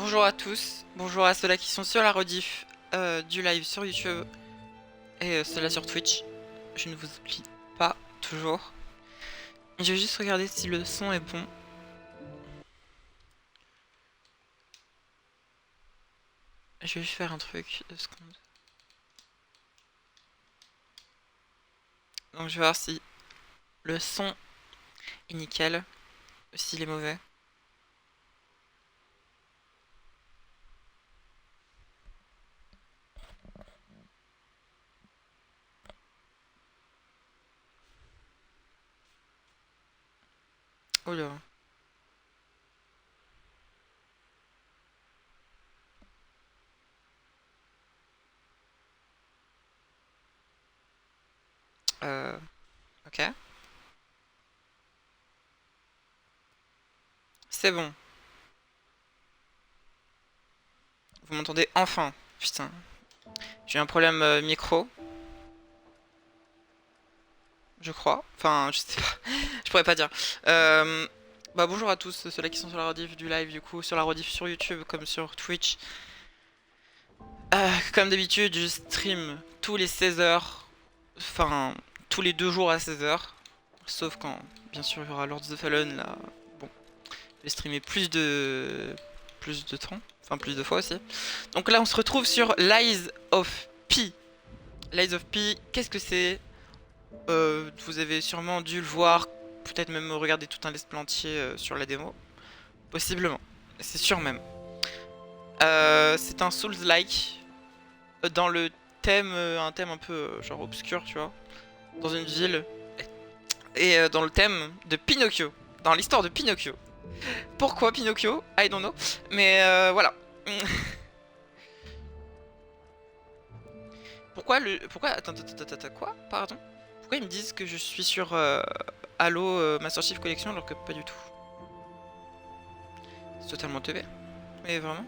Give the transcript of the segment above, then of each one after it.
Bonjour à tous, bonjour à ceux-là qui sont sur la rediff du live sur YouTube et ceux-là sur Twitch. Je ne vous oublie pas, toujours. Je vais juste regarder si le son est bon. Je vais juste faire un truc, 2 secondes. Donc je vais voir si le son est nickel, s'il est mauvais. Oh là. Ok. C'est bon. Vous m'entendez enfin. Putain. J'ai eu un problème micro. Je crois. Enfin, je sais pas. Je pourrais pas dire. Bah bonjour à tous, ceux-là qui sont sur la rediff du live, du coup, sur la rediff sur YouTube comme sur Twitch. Comme d'habitude, je stream tous les 16 heures. Enfin, tous les 2 jours à 16 heures. Sauf quand, bien sûr, il y aura Lords of the Fallen, là. Bon, je vais streamer plus de temps. Enfin, plus de fois aussi. Donc là, on se retrouve sur Lies of P. Lies of P, qu'est-ce que c'est? Vous avez sûrement dû le voir, peut-être même regarder tout un let's play entier sur la démo. Possiblement, c'est sûr même. C'est un Souls-like dans le thème, un thème un peu genre obscur, tu vois, dans une ville, et dans le thème de Pinocchio, dans l'histoire de Pinocchio. Pourquoi Pinocchio? I don't know, mais voilà. Pourquoi attends, quoi? Pardon? Pourquoi ils me disent que je suis sur Halo Master Chief Collection alors que pas du tout? C'est totalement teubé. Mais vraiment?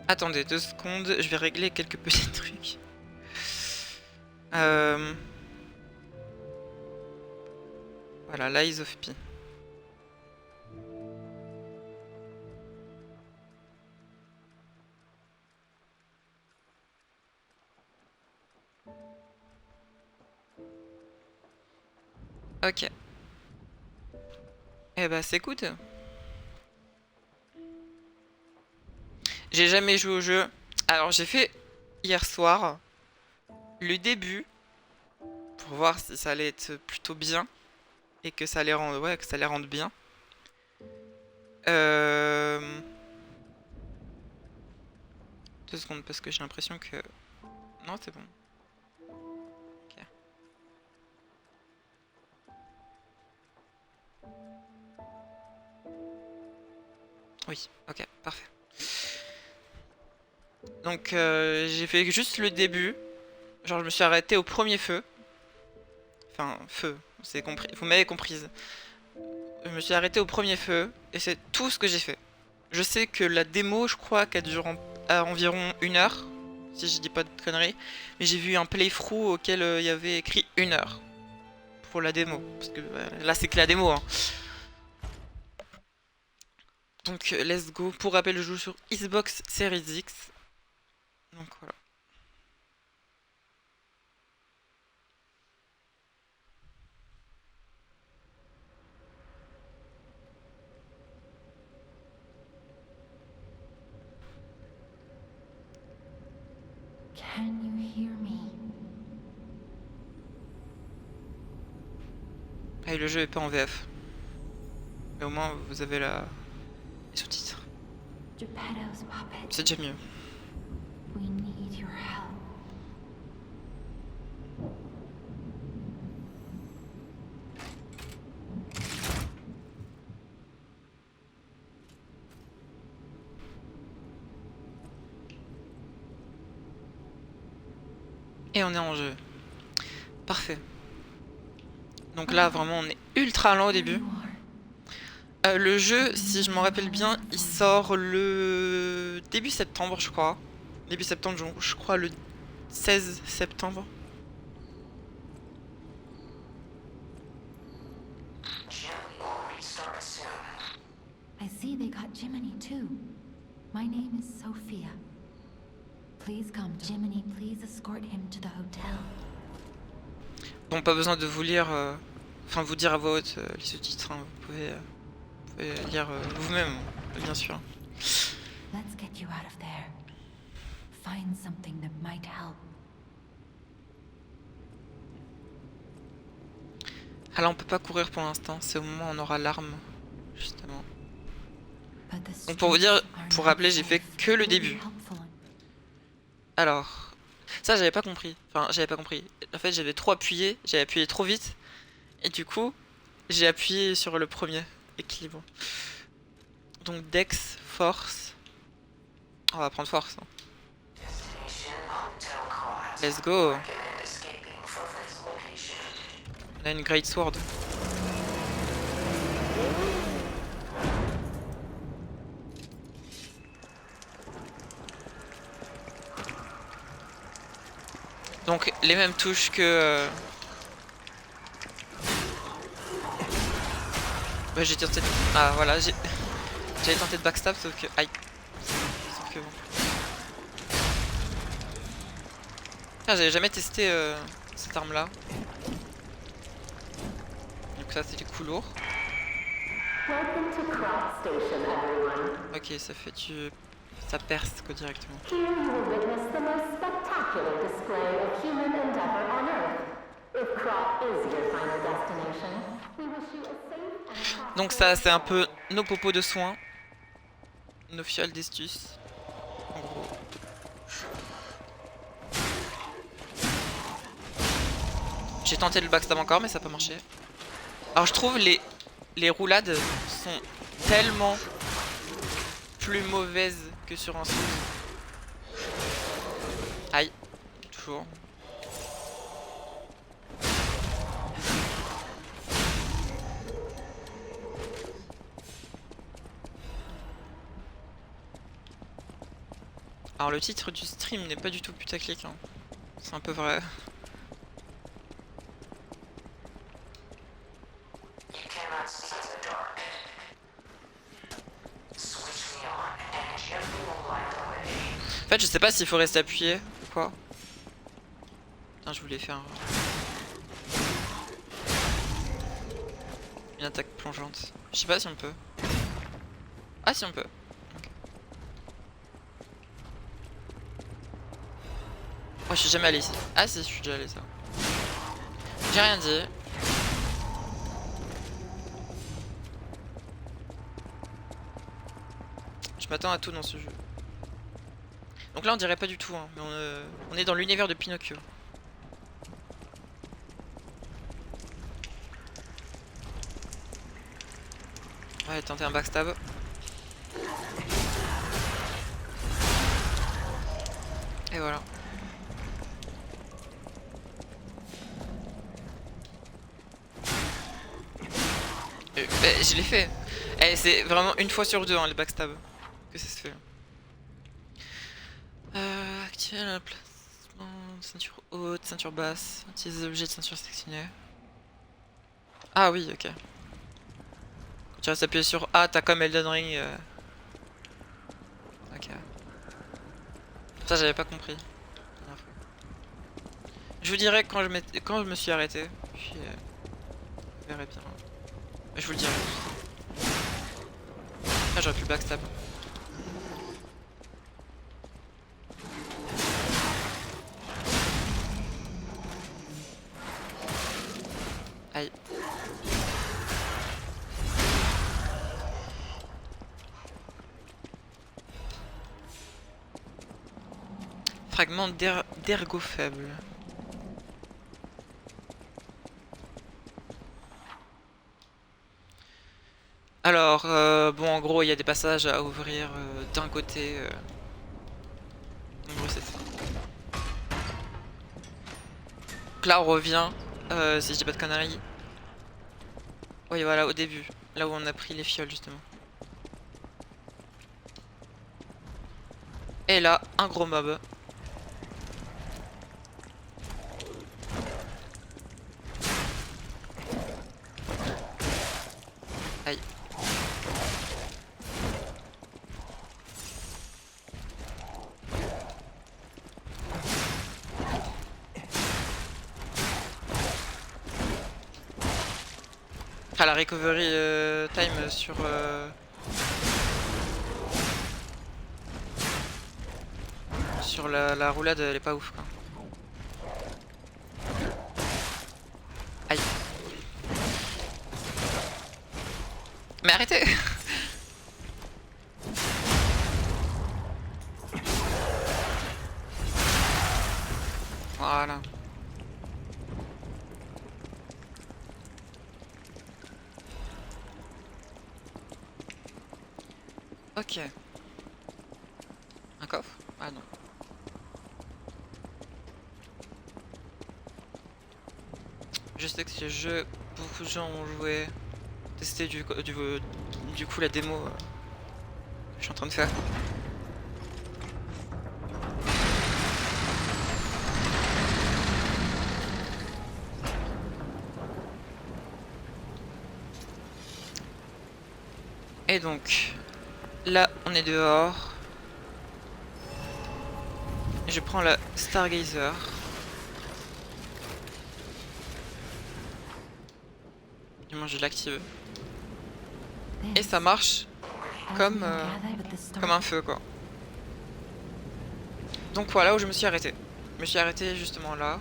Attendez 2 secondes, je vais régler quelques petits trucs. Voilà, Lies of P. Ok. Eh bah c'est good. J'ai jamais joué au jeu. Alors j'ai fait hier soir le début pour voir si ça allait être plutôt bien et que ça allait rendre, ouais, que ça allait rendre bien. Euh... 2 secondes parce que j'ai l'impression que... Non, c'est bon. Ok. Oui, ok, parfait. Donc j'ai fait juste le début. Genre je me suis arrêté au premier feu. Enfin, feu, c'est compris. Vous m'avez comprise. Je me suis arrêté au premier feu et c'est tout ce que j'ai fait. Je sais que la démo, je crois qu'elle dure à environ 1 heure, si je dis pas de conneries. Mais j'ai vu un playthrough auquel il y avait écrit 1 heure pour la démo. Parce que là, c'est que la démo. Hein. Donc, let's go. Pour rappel, je joue sur Xbox Series X. Donc voilà. Can you hear me? Ah, et le jeu est pas en VF. Mais au moins, vous avez les sous-titres. Geppetto's puppet, C'est déjà mieux. we need your help. Et on est en jeu. Parfait. Donc là, vraiment, on est ultra lent au début. Le jeu, si je m'en rappelle bien, il sort le début septembre, je crois. Début septembre, je crois le 16 septembre. I see they got Jiminy too. My name is Sophia. Please come, Jiminy. Please escort him to the hotel. Bon, pas besoin de vous lire, enfin vous dire à voix haute les sous-titres, hein. Vous pouvez lire vous-même, bien sûr. Let's get you out of there. Find something that might help. Ah là on peut pas courir pour l'instant, c'est au moment où on aura l'arme, justement. Donc pour vous dire, pour rappeler, j'ai fait que le début. Alors, ça j'avais pas compris, enfin j'avais pas compris. En fait j'avais trop appuyé, j'avais appuyé trop vite. Et du coup, j'ai appuyé sur le premier équilibre. Donc Dex, Force. On va prendre Force. Hein. Let's go. On a une Great Sword. Donc les mêmes touches que... Bah, j'ai tenté de... Ah voilà, j'avais tenté de backstab sauf que... Aïe. Sauf que bon. Ah, j'avais jamais testé cette arme là. Donc ça c'est du coup lourd. Ok, ça fait du... Ça perce quoi directement. Donc ça c'est un peu nos popos de soins. Nos fioles d'estus. En gros. J'ai tenté le backstab encore mais ça n'a pas marché. Alors je trouve les roulades sont tellement plus mauvaises que sur un sous. Aïe. Toujours. Alors le titre du stream n'est pas du tout putaclic, hein. C'est un peu vrai. En fait je sais pas s'il faut rester appuyé ou quoi. Putain, je voulais faire une attaque plongeante. Je sais pas si on peut. Ah si on peut. Oh, je suis jamais allé ici. Ah si, je suis déjà allé ça. J'ai rien dit. Je m'attends à tout dans ce jeu. Donc là on dirait pas du tout, hein, mais on est dans l'univers de Pinocchio. Ouais, tenter un backstab. Et voilà. Bah, je l'ai fait. Eh, c'est vraiment une fois sur deux hein, les backstab que ça se fait. Activer l'emplacement, ceinture haute, ceinture basse, utiliser des objets de ceinture sélectionnés. Ah oui, ok. Quand tu restes appuyé sur A, t'as comme Elden Ring. Ok. Ça j'avais pas compris. Je vous dirai quand je me suis arrêté. Puis vous verrez bien. Je vous le dirai. Ah j'aurais pu le backstab. Aïe. Fragment d'ergot faible. Alors, bon, en gros, il y a des passages à ouvrir d'un côté. En gros, c'est ça. Donc là, on revient, si je dis pas de conneries. Oui, voilà, au début, là où on a pris les fioles, justement. Et là, un gros mob. Aïe. Enfin, la recovery time sur la roulade, elle est pas ouf quoi. Aïe. Mais arrêtez. Voilà. Ok. Un coffre? Ah non. Je sais que ce jeu, beaucoup de gens ont joué, testé du coup la démo que je suis en train de faire. Et donc, là on est dehors. Je prends la Stargazer. Du moins je l'active. Et ça marche comme un feu quoi. Donc voilà où je me suis arrêté. Je me suis arrêté justement là.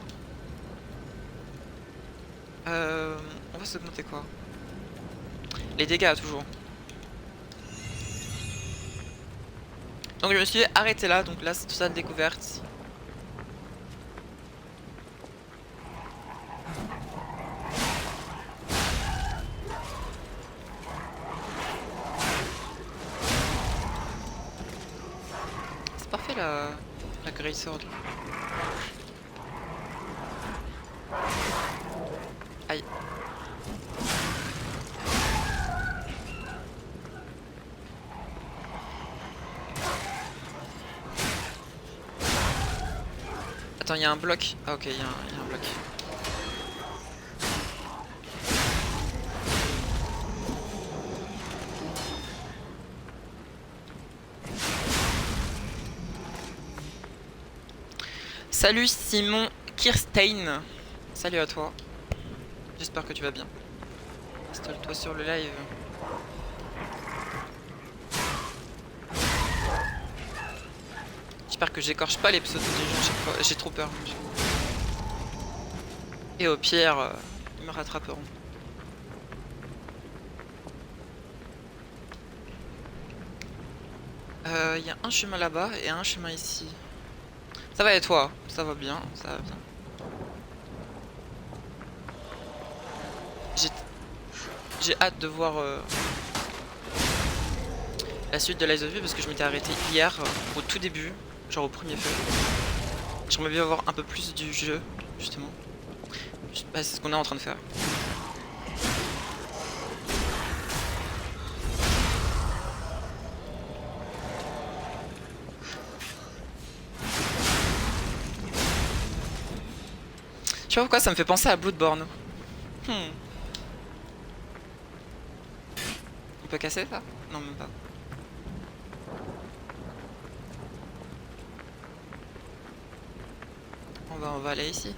On va s'augmenter quoi? Les dégâts toujours. Donc je me suis arrêté là, donc là c'est tout ça de découverte. C'est parfait la Great Sword. Aïe. Attends, il y a un bloc. Ah ok, il y a un bloc. Salut Simon Kirstein. Salut à toi. J'espère que tu vas bien. Installe-toi sur le live. J'espère que j'écorche pas les pseudos des gens chaque fois. J'ai trop peur. Et au pire, ils me rattraperont. Il y a un chemin là-bas et un chemin ici. Ça va et toi? Ça va bien, ça va bien. J'ai hâte de voir la suite de Lies of P parce que je m'étais arrêté hier au tout début, genre au premier feu. J'aimerais bien voir un peu plus du jeu, justement. Bah, c'est ce qu'on est en train de faire. Je sais pas pourquoi ça me fait penser à Bloodborne. On peut casser ça? Non, même pas. On va aller ici.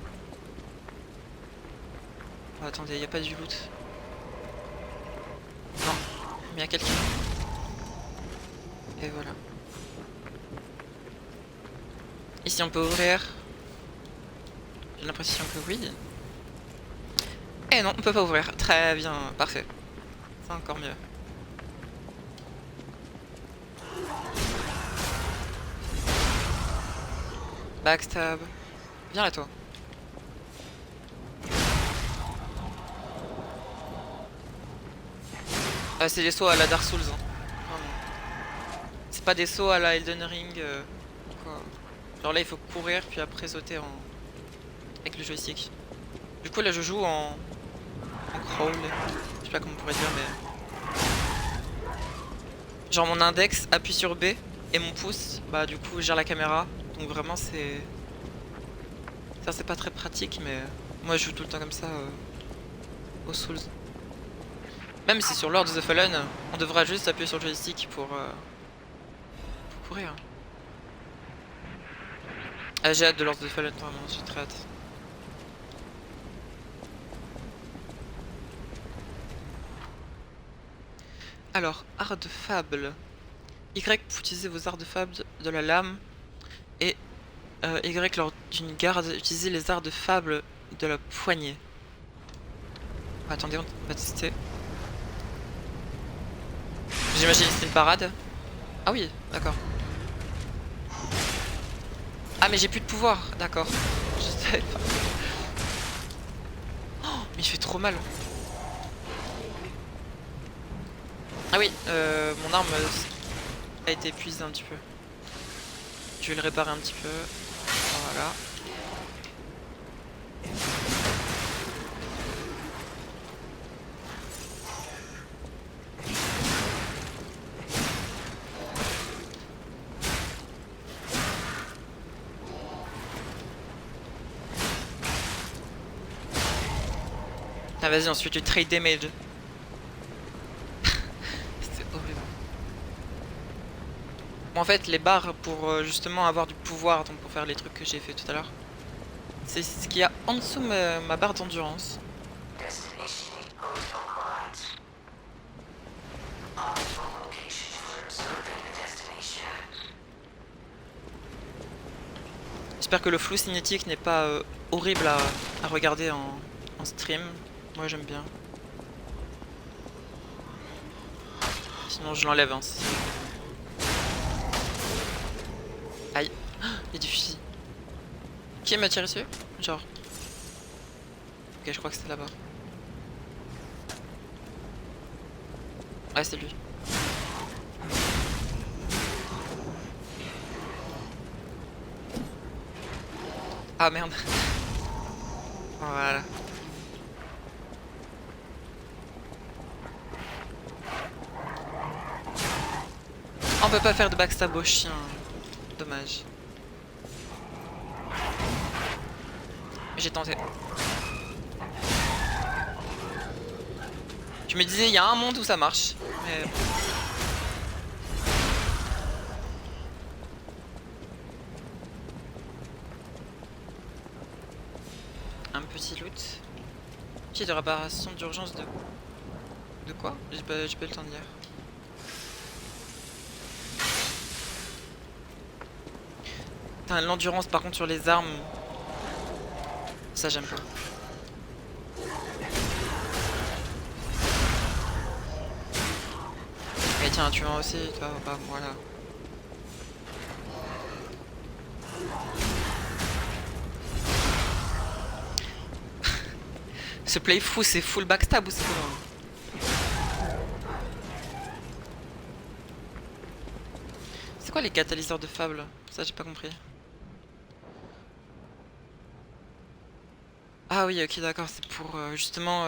Oh, attendez, y a pas du loot. Non, mais y a quelqu'un. Et voilà. Ici on peut ouvrir. J'ai l'impression que oui. Et non, on peut pas ouvrir. Très bien, parfait. C'est encore mieux. Backstab. Viens là toi. Ah, c'est des sauts à la Dark Souls. Hein. C'est pas des sauts à la Elden Ring. Quoi. Genre là il faut courir puis après sauter avec le joystick. Du coup là je joue en crawl. Je sais pas comment on pourrait dire mais... Genre mon index appuie sur B et mon pouce, bah du coup gère la caméra. Donc vraiment c'est... Ça c'est pas très pratique mais moi je joue tout le temps comme ça aux Souls. Même si sur Lord of the Fallen, on devra juste appuyer sur le joystick pour courir. Ah, j'ai hâte de Lord of the Fallen, vraiment, j'ai très hâte. Alors, art de fable. Y pour utiliser vos arts de fable de la lame. Et Y lors d'une garde, utiliser les arts de fable de la poignée. Attendez, on va tester. J'imagine que c'est une parade. Ah oui, d'accord. Ah mais j'ai plus de pouvoir, d'accord. Je savais pas. Oh, mais il fait trop mal. Ah oui, mon arme a été épuisée un petit peu. Je vais le réparer un petit peu. Voilà. Ah vas-y, ensuite du trade damage. C'était horrible. Bon, en fait, les barres pour justement avoir du pouvoir, donc pour faire les trucs que j'ai fait tout à l'heure, c'est ce qu'il y a en dessous ma barre d'endurance. J'espère que le flou cinétique n'est pas horrible à regarder en stream. Moi j'aime bien. Sinon je l'enlève. Hein. Aïe, il y a du fusil. Qui m'a tiré dessus? Genre. Ok, je crois que c'était là-bas. Ouais, c'est lui. Ah merde. Voilà. On peut pas faire de backstab au chien. Dommage. J'ai tenté. Je me disais, il y a un monde où ça marche. Mais... un petit loot. Petit de réparation d'urgence de... De quoi? J'ai pas eu le temps de lire. T'as l'endurance par contre sur les armes. Ça j'aime pas. Et tiens, tu m'as aussi, toi, bah voilà. Ce playthrough c'est full backstab ou c'est comment? C'est quoi les catalyseurs de fable? Ça j'ai pas compris. Ah oui, ok, d'accord, c'est pour justement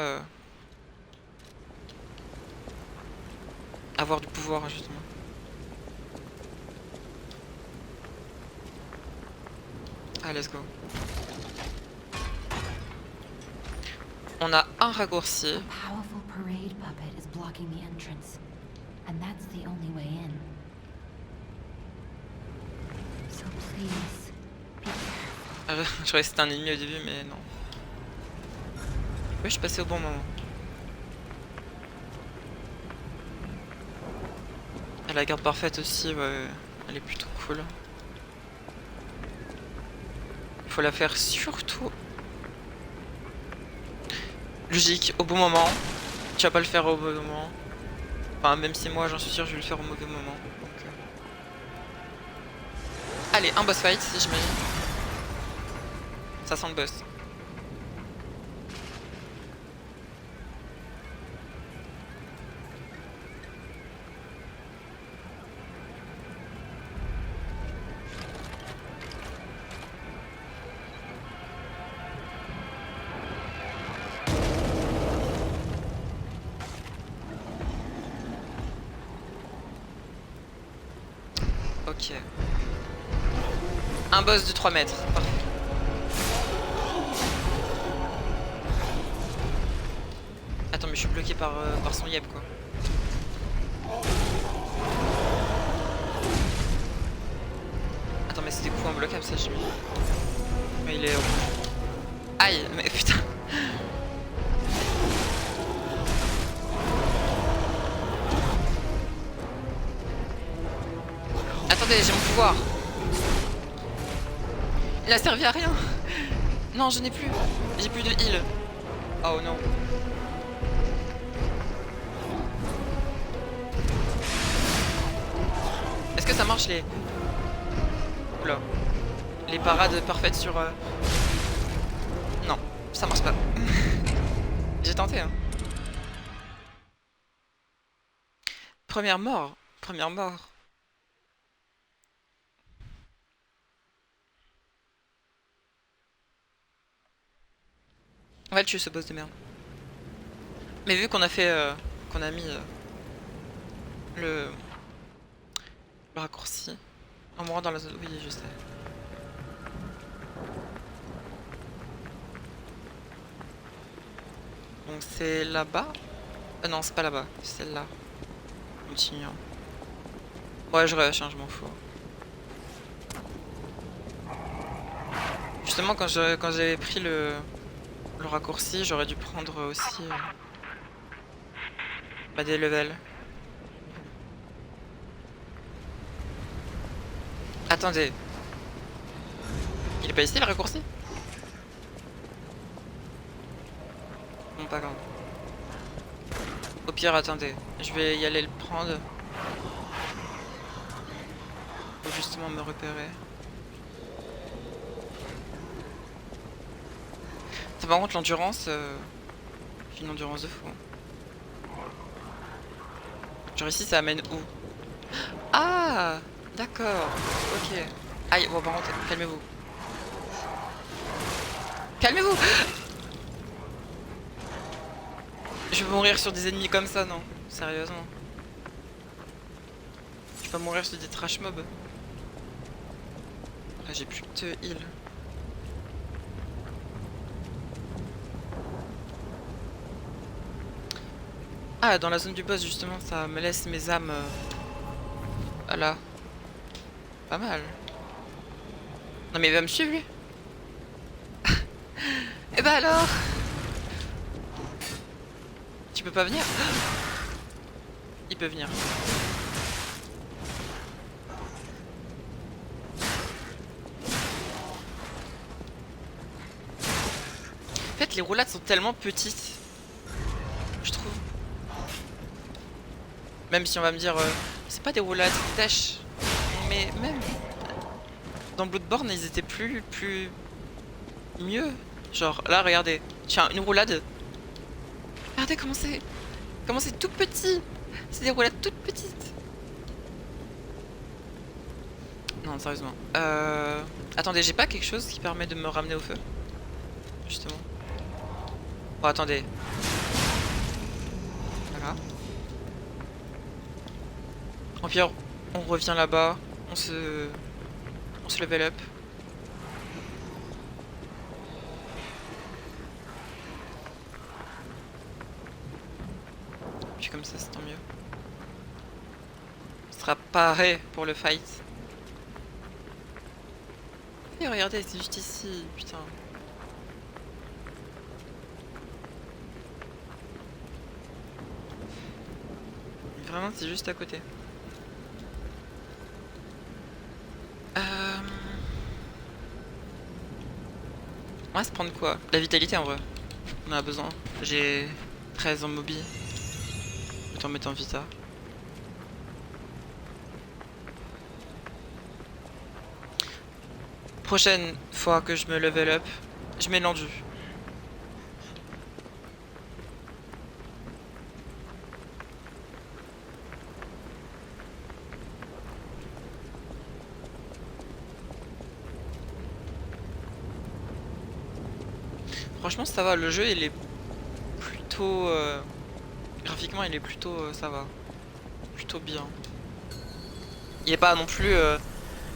avoir du pouvoir, justement. Ah, let's go. On a un raccourci. A powerful parade puppet is blocking the entrance, and that's the only way in. So please, be careful. Je croyais que c'était un ennemi au début, mais non. Oui, je suis passé au bon moment. Et la garde parfaite aussi, ouais, elle est plutôt cool. Il faut la faire surtout logique, au bon moment. Tu vas pas le faire au bon moment. Enfin, même si moi j'en suis sûr, je vais le faire au mauvais moment. Donc, allez, un boss fight, si j'imagine. Ça sent le boss. Ok. Un boss de 3 mètres. Parfait. Attends, mais je suis bloqué par son yeb quoi. Attends, mais c'est des coups imbloquables ça, j'ai mis. Mais il est rouge. Aïe, mais putain. Attendez, j'ai mon pouvoir. Il a servi à rien. Non, je n'ai plus. J'ai plus de heal. Oh non. Est-ce que ça marche les... Oula. Les parades parfaites sur... Non, ça marche pas. J'ai tenté, hein. Première mort. Première mort. On va le tuer ce boss de merde. Mais vu qu'on a fait... qu'on a mis... le raccourci. En mourant dans la zone... Oui, je sais. Donc c'est là-bas. Non, c'est pas là-bas. C'est là. Continuons. Ouais, je rush, hein, je m'en fous. Justement, quand j'avais pris le raccourci, j'aurais dû prendre aussi bah, des levels. Attendez. Il est pas ici le raccourci? Bon, pas grave. Au pire, attendez. Je vais y aller le prendre. Faut justement me repérer. Ça, par contre, l'endurance... j'ai une endurance de fou. Genre ici, ça amène où? Ah! D'accord. Ok. Aïe, bon, par contre, calmez-vous. Calmez-vous! Je vais mourir sur des ennemis comme ça, non? Sérieusement. Je vais pas mourir sur des trash mobs. Là, j'ai plus de heal. Ah, dans la zone du boss, justement, ça me laisse mes âmes... Voilà. Pas mal. Non mais il va me suivre, lui. Et bah alors? Tu peux pas venir? Il peut venir. En fait, les roulades sont tellement petites. Je trouve. Même si on va me dire... c'est pas des roulades sèches. Mais même... Dans Bloodborne, ils étaient plus mieux. Genre, là, regardez. Tiens, une roulade. Regardez comment c'est tout petit. C'est des roulades toutes petites. Non, sérieusement. Attendez, j'ai pas quelque chose qui permet de me ramener au feu? Justement. Bon, attendez. Voilà. En pire, on revient là-bas. On se level up. Puis comme ça, c'est tant mieux. On sera paré pour le fight. Et regardez, c'est juste ici, putain. Vraiment, c'est juste à côté. On va se prendre quoi? La vitalité en vrai. On en a besoin. J'ai 13 en mobi. Autant mettre en vita. Prochaine fois que je me level up, je mets l'endu. Franchement ça va, le jeu il est plutôt... graphiquement il est plutôt... ça va. Plutôt bien. Il est pas non plus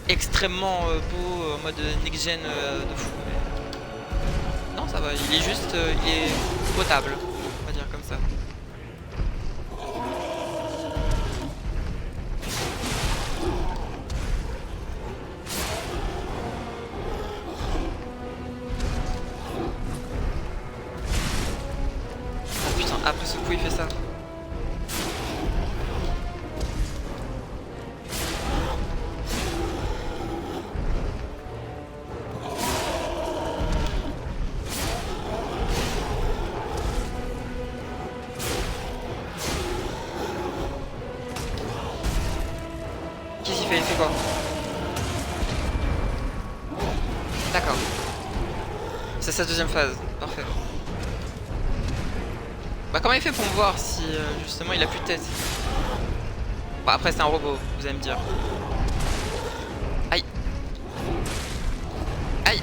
extrêmement beau en mode next-gen de fou. Mais... non ça va, il est juste... il est potable, on va dire comme ça. Après ce coup il fait ça. il fait quoi? D'accord. C'est sa deuxième phase, parfait. Bah comment il fait pour me voir si justement il a plus de tête? Bah après c'est un robot, vous allez me dire. Aïe. Aïe.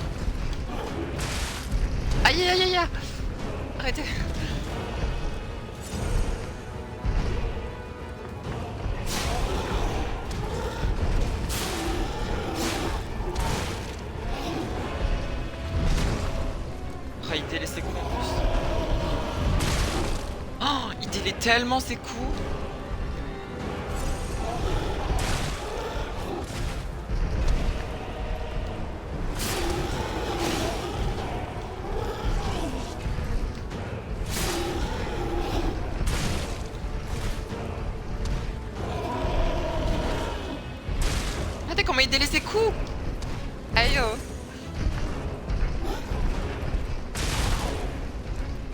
Aïe aïe aïe aïe. Arrêtez. Oh, il délaisse ses coups en plus. Oh, il délaisse tellement ses coups. Regardez comment il délaisse ses coups. Aïe oh.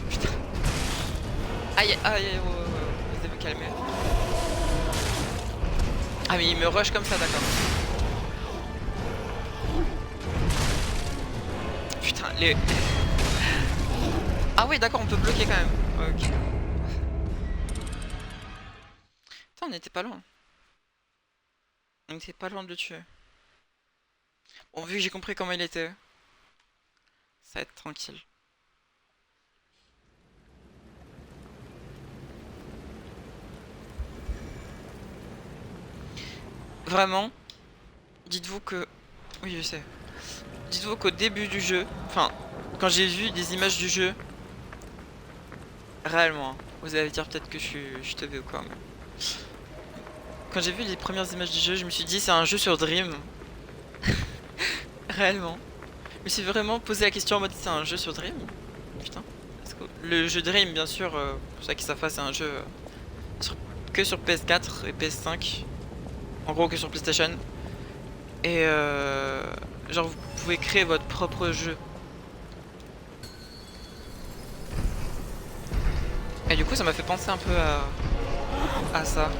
Putain. Aïe aïe aïe, vous devez vous calmer. Ah mais il me rush comme ça, d'accord. Putain, les... Ah oui d'accord, on peut bloquer quand même. Ok. Putain, on était pas loin. On était pas loin de le tuer. Bon, vu que j'ai compris comment il était, ça va être tranquille. Vraiment, dites-vous que... Oui, je sais. Dites-vous qu'au début du jeu, enfin, quand j'ai vu des images du jeu, réellement, hein, vous allez dire peut-être que je suis teubé ou quoi, mais... Quand j'ai vu les premières images du jeu, je me suis dit c'est un jeu sur Dream. Réellement. Je me suis vraiment posé la question en mode c'est un jeu sur Dream? Putain. Le jeu Dream, bien sûr, pour ceux qui savent pas, c'est un jeu que sur PS4 et PS5. En gros, que sur PlayStation. Et genre, vous pouvez créer votre propre jeu. Et du coup, ça m'a fait penser un peu à ça.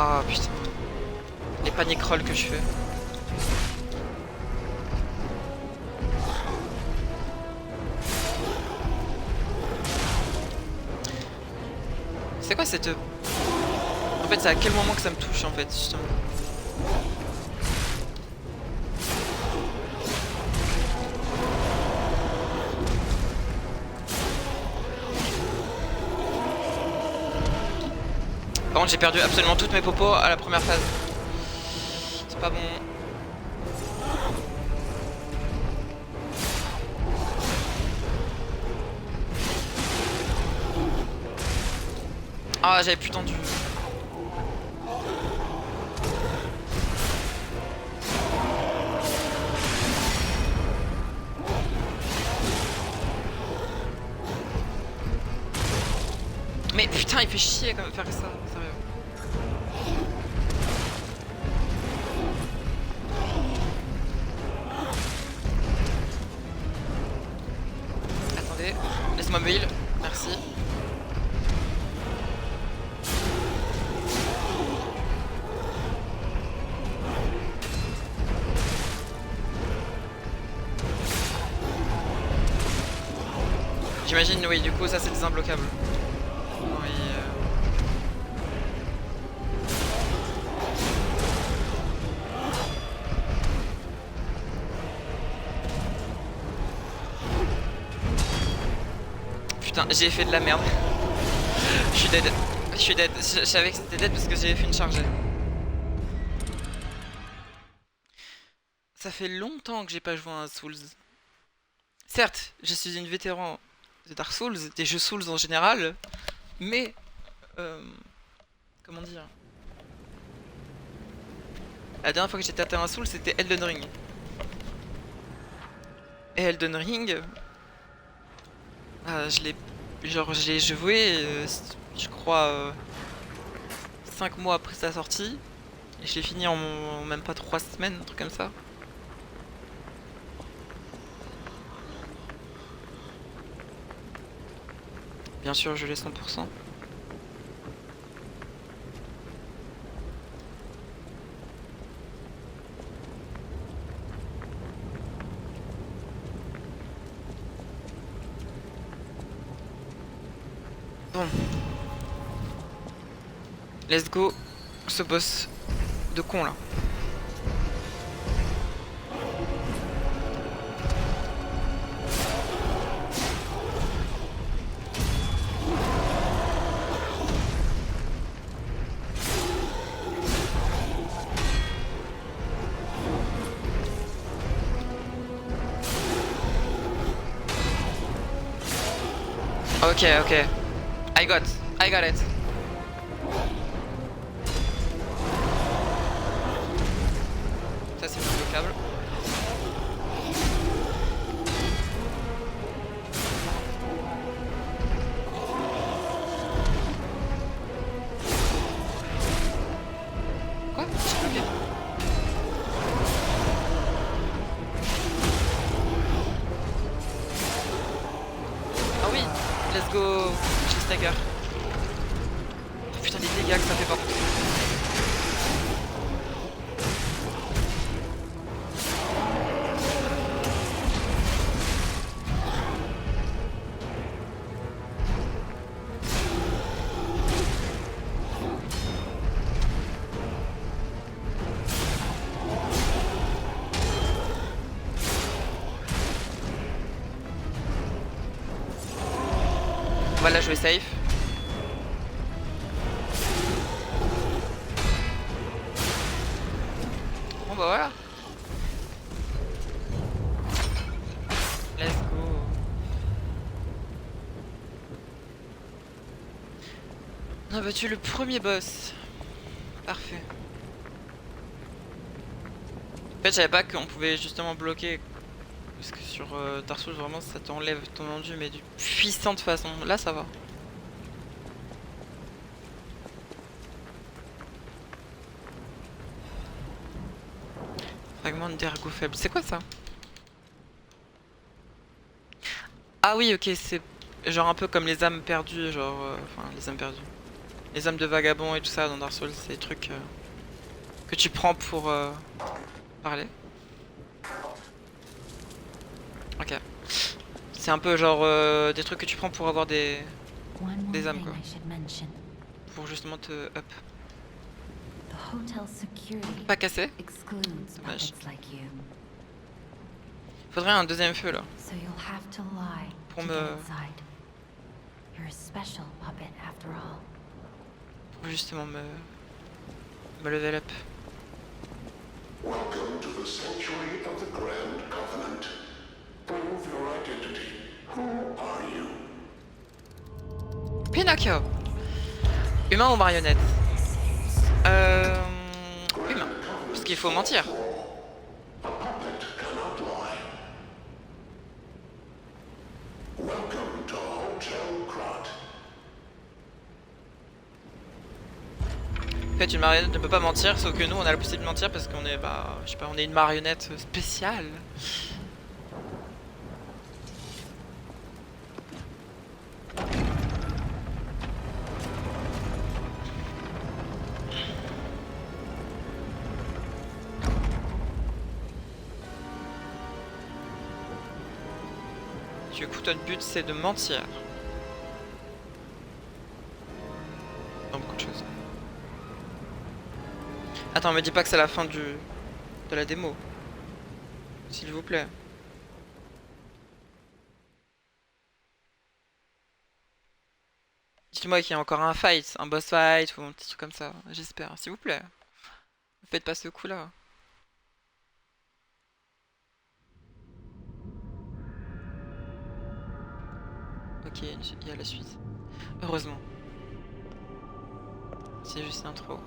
Ah putain. Les panic rolls que je fais. C'est quoi cette... En fait, c'est à quel moment que ça me touche en fait, justement. Par contre, j'ai perdu absolument toutes mes popos à la première phase. C'est pas bon. Ah, j'avais plus tendu. Mais putain, il fait chier quand même faire ça, sérieux. Attendez, laisse-moi me heal, merci. J'imagine, oui, du coup, ça c'est des imbloquables. Oui. Putain, j'ai fait de la merde. Je suis dead. Je suis dead. Je savais que c'était dead parce que j'ai fait une charge. Ça fait longtemps que j'ai pas joué à un Souls. Certes, je suis une vétéran de Dark Souls, des jeux Souls en général, mais... comment dire? La dernière fois que j'ai tapé un Souls, c'était Elden Ring. Et Elden Ring... je l'ai... Genre, je l'ai joué, je crois, 5 mois après sa sortie. Et je l'ai fini en même pas 3 semaines, un truc comme ça. Bien sûr, je l'ai 100%. Bon. Let's go. Ce boss de con là. Ok, ok. I got it. Ça c'est bloquable. Quoi? J'ai bloqué. Ah oui, let's go. J'ai stagger. Oh, putain, des dégâts que ça fait pas. On va la jouer safe. Bon bah voilà. Let's go. On a battu le premier boss. Parfait. En fait, je savais pas qu'on pouvait justement bloquer. Parce que sur Dark Souls, vraiment, ça t'enlève ton enduit, mais d'une puissante façon. Là, ça va. Fragment d'ergot faible. C'est quoi ça? Ah oui, ok, c'est genre un peu comme les âmes perdues, genre... Enfin, les âmes perdues. Les âmes de vagabonds et tout ça dans Dark Souls, c'est des trucs que tu prends pour parler. Ok. C'est un peu genre des trucs que tu prends pour avoir des âmes quoi. Pour justement te up. Pas cassé. Dommage. Faudrait un deuxième feu là. Pour pour justement me level up. Welcome to the sanctuary of the Grand Covenant. Prove your identity. Who are you? Pinocchio. Humain ou marionnette? Humain. Parce qu'il faut mentir. A puppet cannot lie. Welcome to Hotel Krat. En fait, une marionnette ne peut pas mentir, sauf que nous, on a la possibilité de mentir parce qu'on est, bah, je sais pas, on est une marionnette spéciale. Du coup, notre but, c'est de mentir. Dans beaucoup de choses. Attends, me dis pas que c'est la fin de la démo. S'il vous plaît. Dites-moi qu'il y a encore un fight, un boss fight ou un petit truc comme ça. J'espère, s'il vous plaît. Ne faites pas ce coup-là. Ok, il y a la suite. Heureusement. C'est juste l'intro.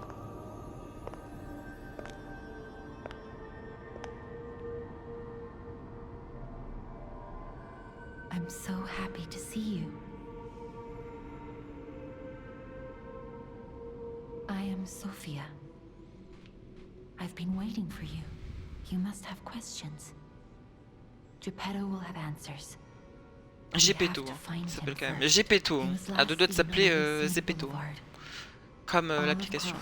I'm so happy to see you. I am Sophia. I've been waiting for you. You must have questions. Geppetto will have answers. Gepetto, hein, il s'appelle quand même. Gepetto, à deux doigts de s'appeler Zepetto, comme l'application.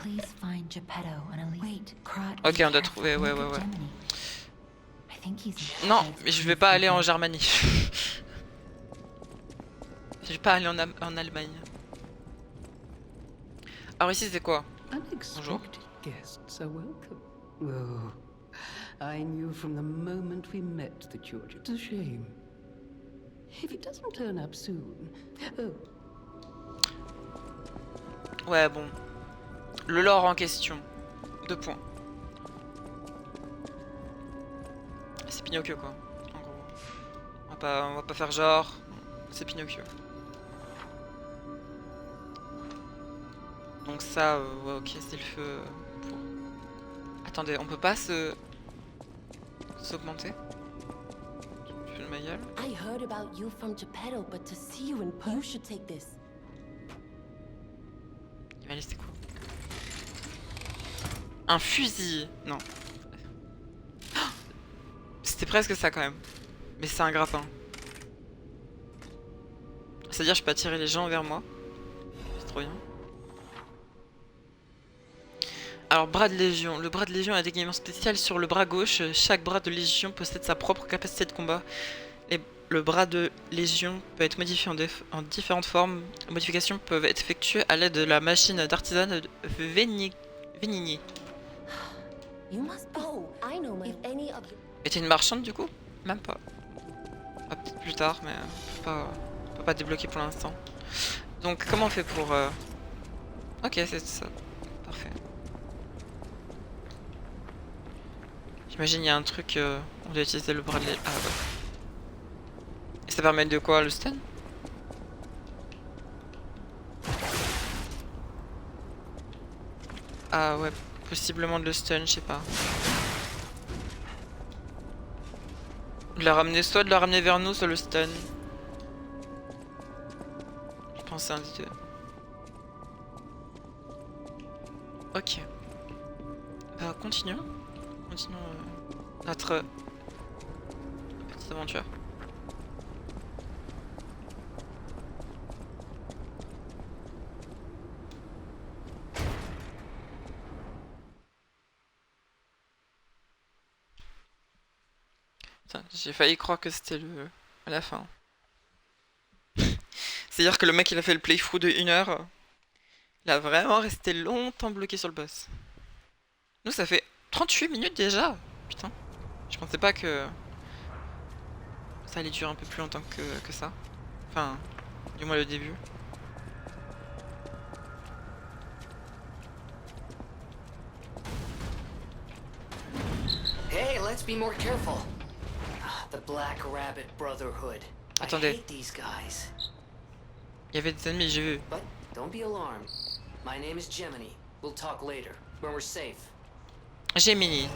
Ok, on doit trouver, ouais. Non, mais je vais pas aller en Germanie. Je vais pas aller en Allemagne. Alors ici c'est quoi? Bonjour. Unexpected guests are welcome. Oh, I knew from the moment we met that you're just a shame. If it doesn't turn up soon. Oh, Ouais, bon. Le lore en question. 2 points. C'est Pinocchio quoi, en gros. On va pas faire genre. C'est Pinocchio. Donc ça, ouais, ok, c'est le feu pour... Attendez, on peut pas s'augmenter? Tu fais de ma gueule? I heard about you from Geppetto, but to see you in person, you should take this. Il m'a laissé quoi? Un fusil! Non. C'était presque ça quand même. Mais c'est un grappin. C'est-à-dire je peux attirer les gens vers moi. C'est trop bien. Alors, bras de légion. Le bras de légion a un dégaînement spécial sur le bras gauche. Chaque bras de légion possède sa propre capacité de combat. Le bras de légion peut être modifié en différentes formes. Les modifications peuvent être effectuées à l'aide de la machine d'artisan Venigni. You must be. Oh, I know my. If any of you. Et t'es une marchande du coup? Même pas. Ah, peut-être plus tard, mais on peut pas débloquer pour l'instant. Donc, comment on fait pour... Ok, c'est ça. Parfait. J'imagine il y a un truc, on doit utiliser le bras de légion. Ah ouais. Et ça permet de quoi, le stun? Ah ouais, possiblement de le stun, je sais pas. De la ramener, soit de la ramener vers nous, soit le stun. Je pense que c'est un des deux. Ok. Bah, continuons. Continuons notre petite aventure. J'ai failli croire que c'était à la fin. C'est-à-dire que le mec il a fait le playthrough de 1 heure. Il a vraiment resté longtemps bloqué sur le boss. Nous ça fait 38 minutes déjà. Putain. Je pensais pas que ça allait durer un peu plus longtemps que ça. Enfin, du moins le début. Hey, let's be more careful. The Black Rabbit Brotherhood. I Attendez. hate these guys. Il y avait des ennemis, j'ai vu. But don't be alarmed. My name is Gemini. We'll talk later, when we're safe. Gemini.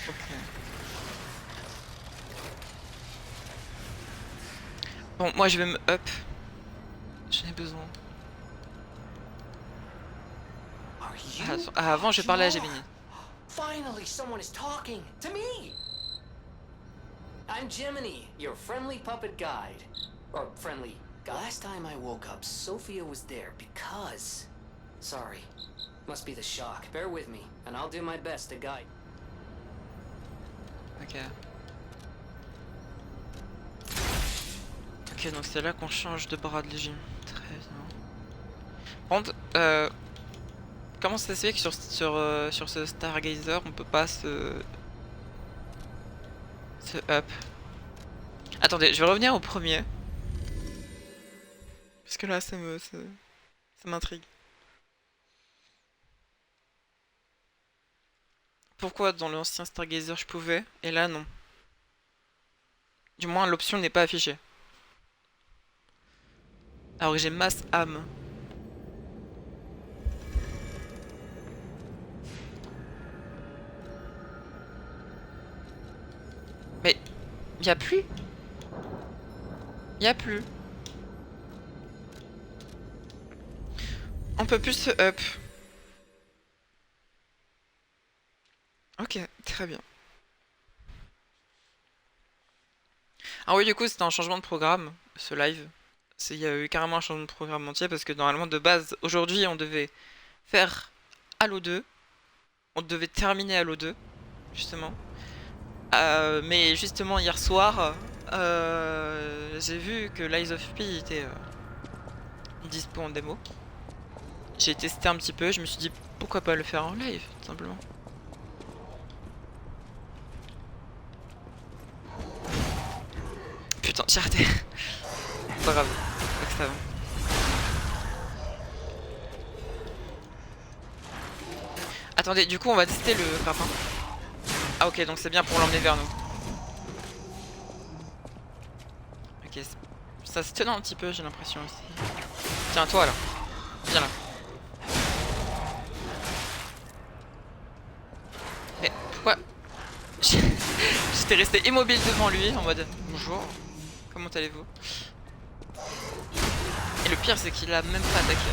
Ok. Bon, moi je vais me up. J'en ai besoin. Are you? Avant je parlais à Gemini. Finally, someone is talking to me. I'm Gemini, your friendly puppet guide. Or friendly guide. Last time I woke up, Sophia was there because... Sorry. Must be the shock. Bear with me, and I'll do my best to guide. Ok. Ok, donc c'est là qu'on change de bras de légion. Très bien. Par contre, comment ça se fait que sur ce Stargazer, on peut pas se up? Attendez, je vais revenir au premier. Parce que là, ça m'intrigue. Pourquoi dans l'ancien Stargazer je pouvais, et là non? Du moins, l'option n'est pas affichée. Alors que j'ai masse âme. Mais y a plus. Y a plus. On peut plus se up. Ok, très bien. Ah oui, du coup, c'était un changement de programme, ce live. Il y a eu carrément un changement de programme entier parce que normalement, de base, aujourd'hui, on devait faire Halo 2. On devait terminer Halo 2, justement. Mais justement, hier soir, j'ai vu que Lies of P était dispo en démo. J'ai testé un petit peu, je me suis dit pourquoi pas le faire en live, tout simplement. Putain, j'ai raté. C'est pas grave, c'est pas que ça va. Attendez, du coup on va tester le grappin. Ah ok, donc c'est bien pour l'emmener vers nous. Ok, ça se tenait un petit peu, j'ai l'impression aussi. Tiens, toi là. Viens là. Mais pourquoi j'étais resté immobile devant lui en mode bonjour, comment allez-vous? Et le pire c'est qu'il a même pas attaqué.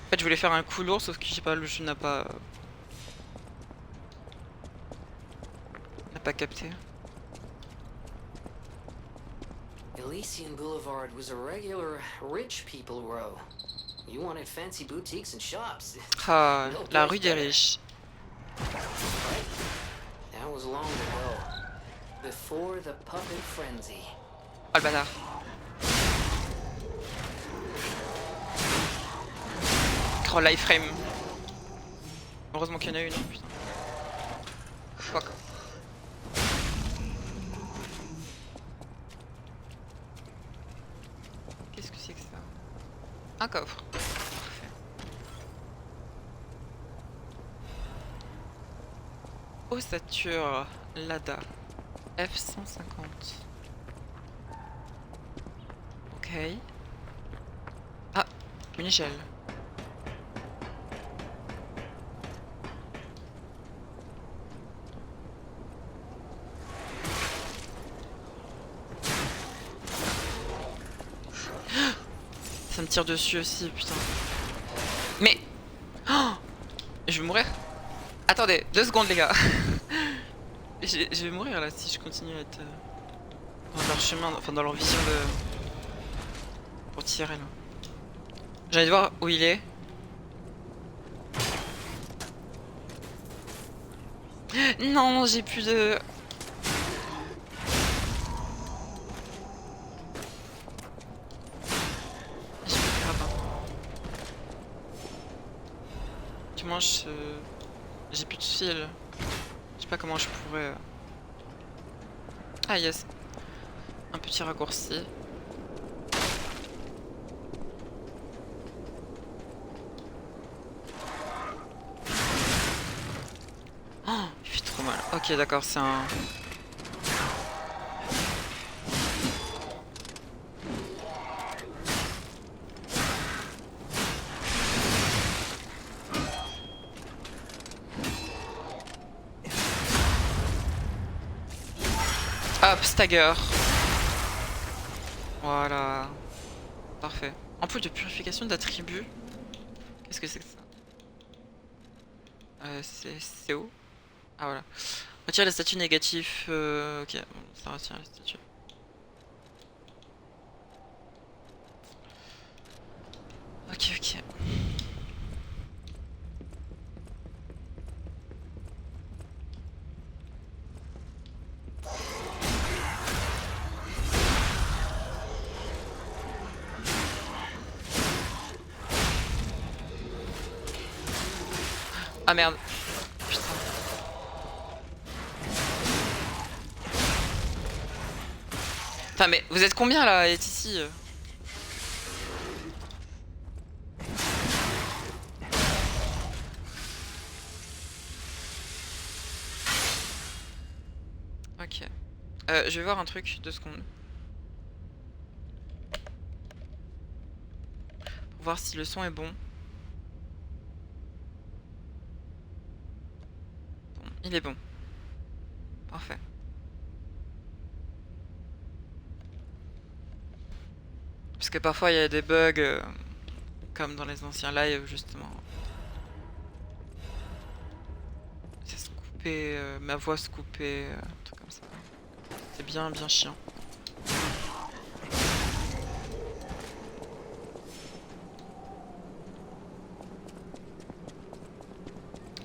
En fait je voulais faire un coup lourd sauf que je sais pas, le jeu n'a pas capté. Elysian Boulevard was a regular rich people row. You wanted fancy boutiques and shops. Ah, la rue des riches. That was long ago. Before the puppet frenzy. Oh le bâtard. Oh l'iframe. Heureusement qu'il y en a une, putain. Fuck. Qu'est-ce que c'est que ça? Un coffre. Parfait. Ossature Lada F150. Ok. Ah, une échelle. Ça me tire dessus aussi, putain. Mais oh, je vais mourir. Attendez, 2 secondes les gars. Je vais mourir là si je continue à être dans leur chemin, enfin dans leur vision de... Pour tirer là. J'ai envie de voir où il est. Non, j'ai plus de... J'ai plus de grappin. Du moins j'ai plus de fil. Je sais pas comment je pourrais... Ah yes. Un petit raccourci. Oh, il fait trop mal. Ok d'accord, c'est un... Hop, stagger. Voilà. Parfait. Ampoule de purification d'attributs. Qu'est-ce que c'est que ça? C'est où? Ah voilà. Retire les statuts négatifs. Ok, bon, ça retire les statuts. Ok, ok. Ah merde. Putain. Putain mais vous êtes combien là à être ici? Ok. Je vais voir un truc, 2 secondes. Pour voir si le son est bon. Bon, il est bon. Parfait. Parce que parfois il y a des bugs, comme dans les anciens lives justement. Ça se coupait, ma voix se coupait, un truc comme ça. C'est bien chiant.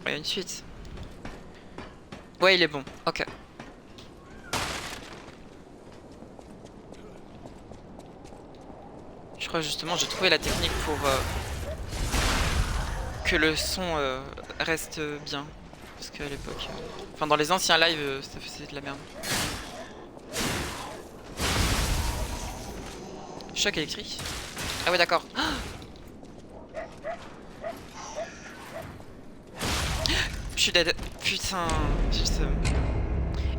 Il y a une suite. Ouais, il est bon. Ok. Je crois justement j'ai trouvé la technique pour que le son reste bien. Parce qu'à l'époque... Enfin dans les anciens lives ça faisait de la merde. Choc électrique. Ah ouais d'accord. Je suis dead. Putain. J'ai le seum.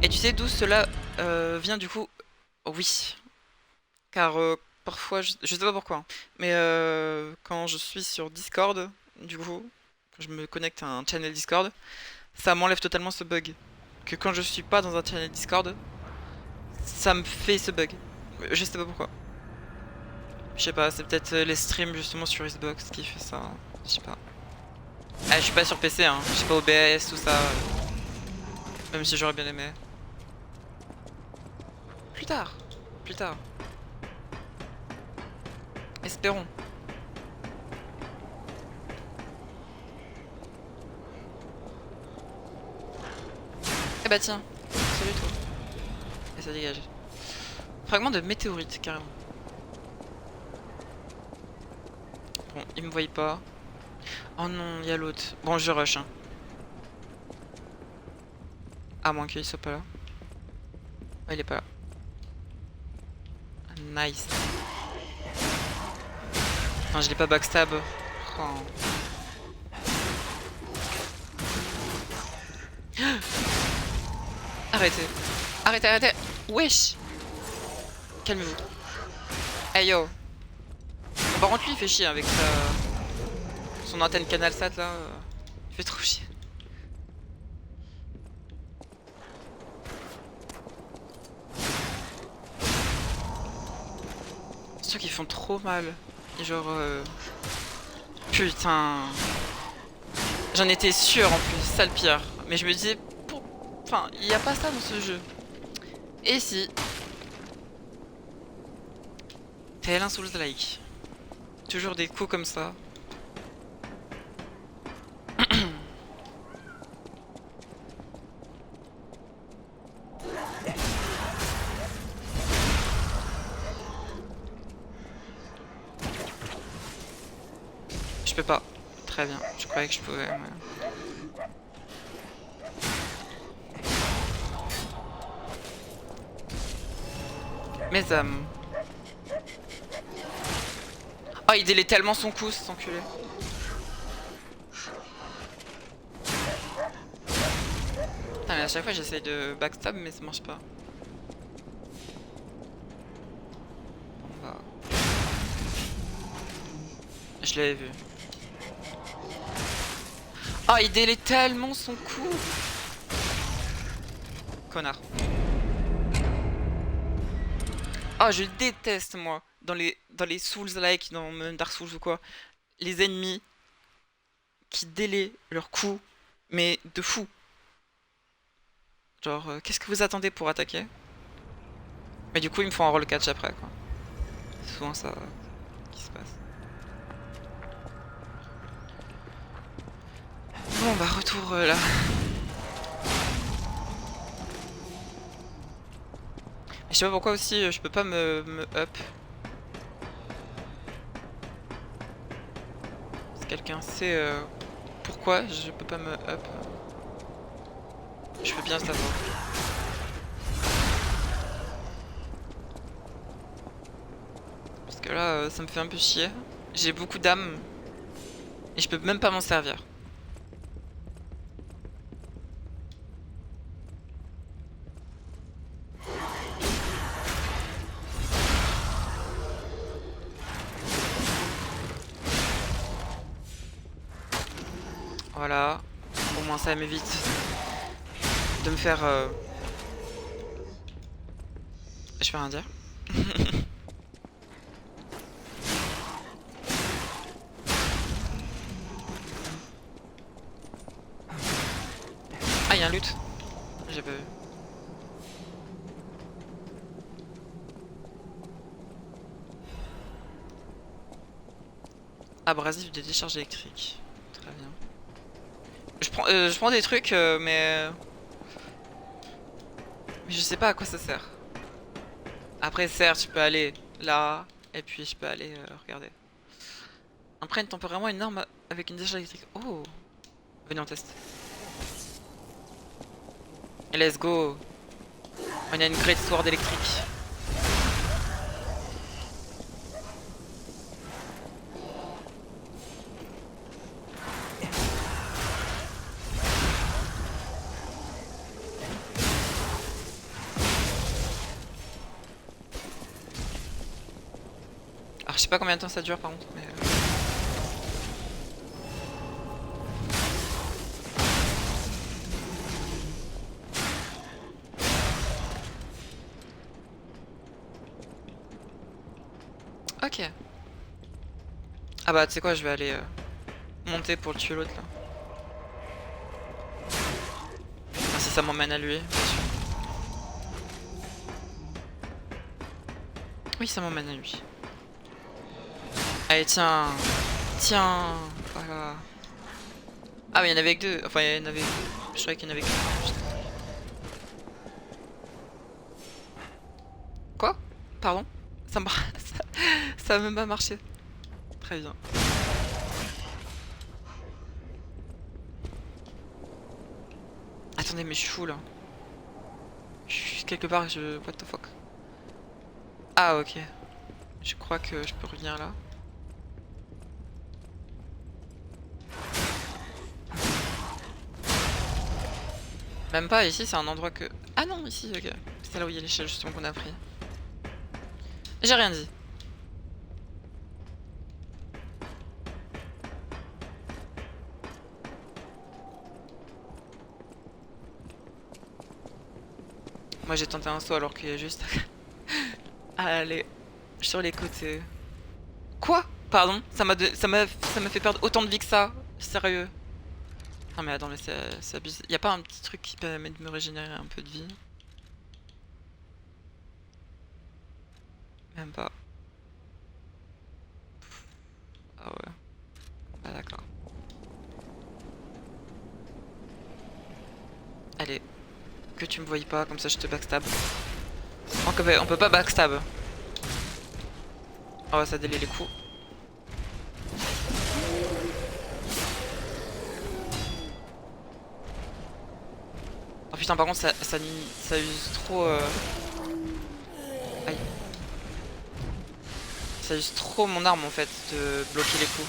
Et tu sais d'où cela vient du coup? Oui. Car parfois, je sais pas pourquoi, hein, mais quand je suis sur Discord, du coup, quand je me connecte à un channel Discord, ça m'enlève totalement ce bug. Que quand je suis pas dans un channel Discord, ça me fait ce bug. Je sais pas pourquoi. Je sais pas, c'est peut-être les streams justement sur Xbox qui fait ça. Je sais pas. Ah, je suis pas sur PC, hein. Je sais pas OBS, tout ça. Même si j'aurais bien aimé. Plus tard. Plus tard. Espérons. Eh bah tiens, salut toi. Et ça dégage. Fragment de météorite, carrément. Bon, il me voit pas. Oh non, il y a l'autre. Bon, je rush. Hein. À moins qu'il soit pas là. Ah, il est pas là. Nice. Non, je l'ai pas backstab. Oh. Arrêtez. Arrêtez, arrêtez. Wesh. Calmez-vous. Hey yo. Bon, par contre, lui, il fait chier avec son antenne CanalSat là. Il fait trop chier. C'est sûr qu'ils font trop mal. Et genre... Putain. J'en étais sûr en plus, ça le pire. Mais je me disais... Enfin, il n'y a pas ça dans ce jeu. Et si... Tel un Souls-like. Toujours des coups comme ça. Je peux pas. Très bien. Je croyais que je pouvais. Mais Mes âmes. Oh, il délaie tellement son coup, cet enculé. Putain, mais à chaque fois j'essaye de backstab, mais ça marche pas. Bon, bah... Je l'avais vu. Oh, il délaie tellement son coup. Connard. Oh, je déteste, moi, dans les Souls-like, dans même Dark Souls ou quoi, les ennemis qui délaient leur coup, mais de fou. Genre, qu'est-ce que vous attendez pour attaquer? Mais du coup, il me faut un roll catch après, quoi. C'est souvent ça qui se passe. Bon, bah, retour là. Je sais pas pourquoi aussi je peux pas me up. Si quelqu'un sait pourquoi je peux pas me up, je veux bien savoir. Parce que là ça me fait un peu chier. J'ai beaucoup d'âme et je peux même pas m'en servir. Voilà, au moins ça m'évite de me faire... Je peux rien dire. Ah, il y a un loot. J'ai pas vu. Abrasif de décharge électrique. Très bien. Je prends des trucs, mais je sais pas à quoi ça sert. Après, certes, je peux aller là, et puis je peux aller regarder. Imprègne temporairement une arme avec une décharge électrique. Oh! Venez en test. Et let's go! On a une Great Sword électrique. Alors je sais pas combien de temps ça dure par contre, mais... Ok. Ah bah tu sais quoi, je vais aller monter pour le tuer l'autre là. Enfin, si ça m'emmène à lui, bien sûr. Oui, ça m'emmène à lui. Allez, tiens. Tiens. Voilà. Ah mais il y en avait que deux. Enfin, il y en avait... Je croyais qu'il y en avait que deux. Quoi? Pardon? Ça m'a... ça a même pas marché. Très bien. Attendez, mais je suis fou là. Je suis quelque part, je... What the fuck? Ah ok. Je crois que je peux revenir là. Même pas, ici c'est un endroit que... Ah non, ici, ok. C'est là où il y a l'échelle justement qu'on a pris. J'ai rien dit. Moi j'ai tenté un saut alors qu'il y a juste... Allez, sur les côtés. Quoi? Pardon? Ça m'a fait perdre autant de vie que ça? Sérieux? Non mais attends, mais c'est abusé. Y'a pas un petit truc qui permet de me régénérer un peu de vie? Même pas. Ah ouais. Ah d'accord. Allez. Que tu me voyes pas, comme ça je te backstab. On peut pas backstab. Oh ça délaie les coups. Oh putain par contre ça use trop Aïe. Ça use trop mon arme en fait de bloquer les coups.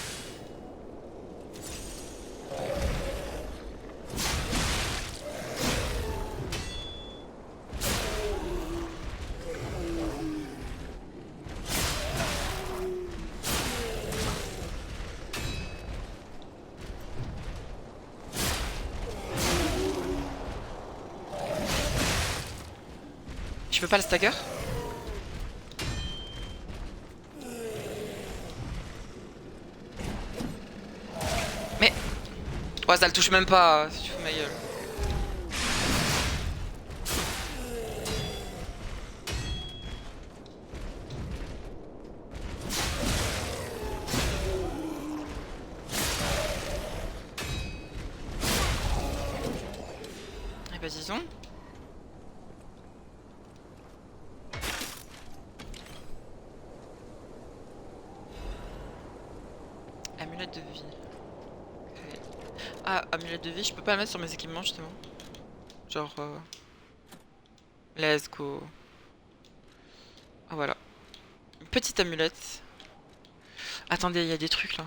Je peux pas le stagger? Mais... Ouais ça le touche même pas, si tu fous ma gueule. Et bah disons. Amulette de vie. Okay. Ah, amulette de vie, je peux pas la mettre sur mes équipements justement. Genre... Let's go. Ah voilà. Une petite amulette. Attendez, il y a des trucs là.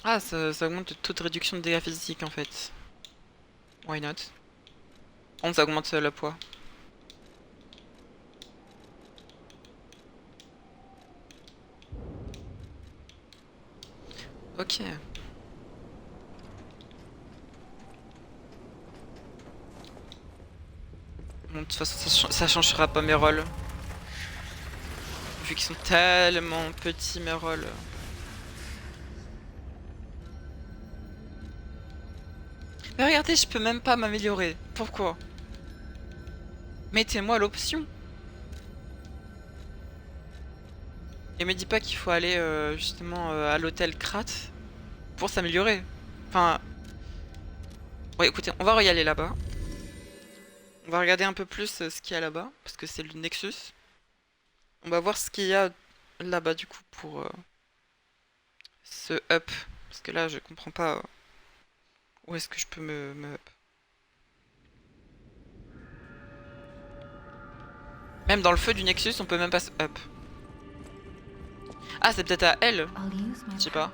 Ah, ça augmente le taux de réduction de dégâts physiques en fait. Why not? Ça augmente le poids. Ok. Bon, de toute façon, ça changera pas mes rôles. Vu qu'ils sont tellement petits mes rôles. Mais regardez, je peux même pas m'améliorer. Pourquoi? Mettez-moi l'option. Et me dis pas qu'il faut aller justement à l'hôtel Krat pour s'améliorer. Enfin... Ouais, écoutez, on va y aller là-bas. On va regarder un peu plus ce qu'il y a là-bas, parce que c'est le Nexus. On va voir ce qu'il y a là-bas du coup pour ce up. Parce que là, je comprends pas où est-ce que je peux me up. Même dans le feu du Nexus, on peut même pas se up. Ah, c'est peut-être à elle. I'll use my Je sais pas.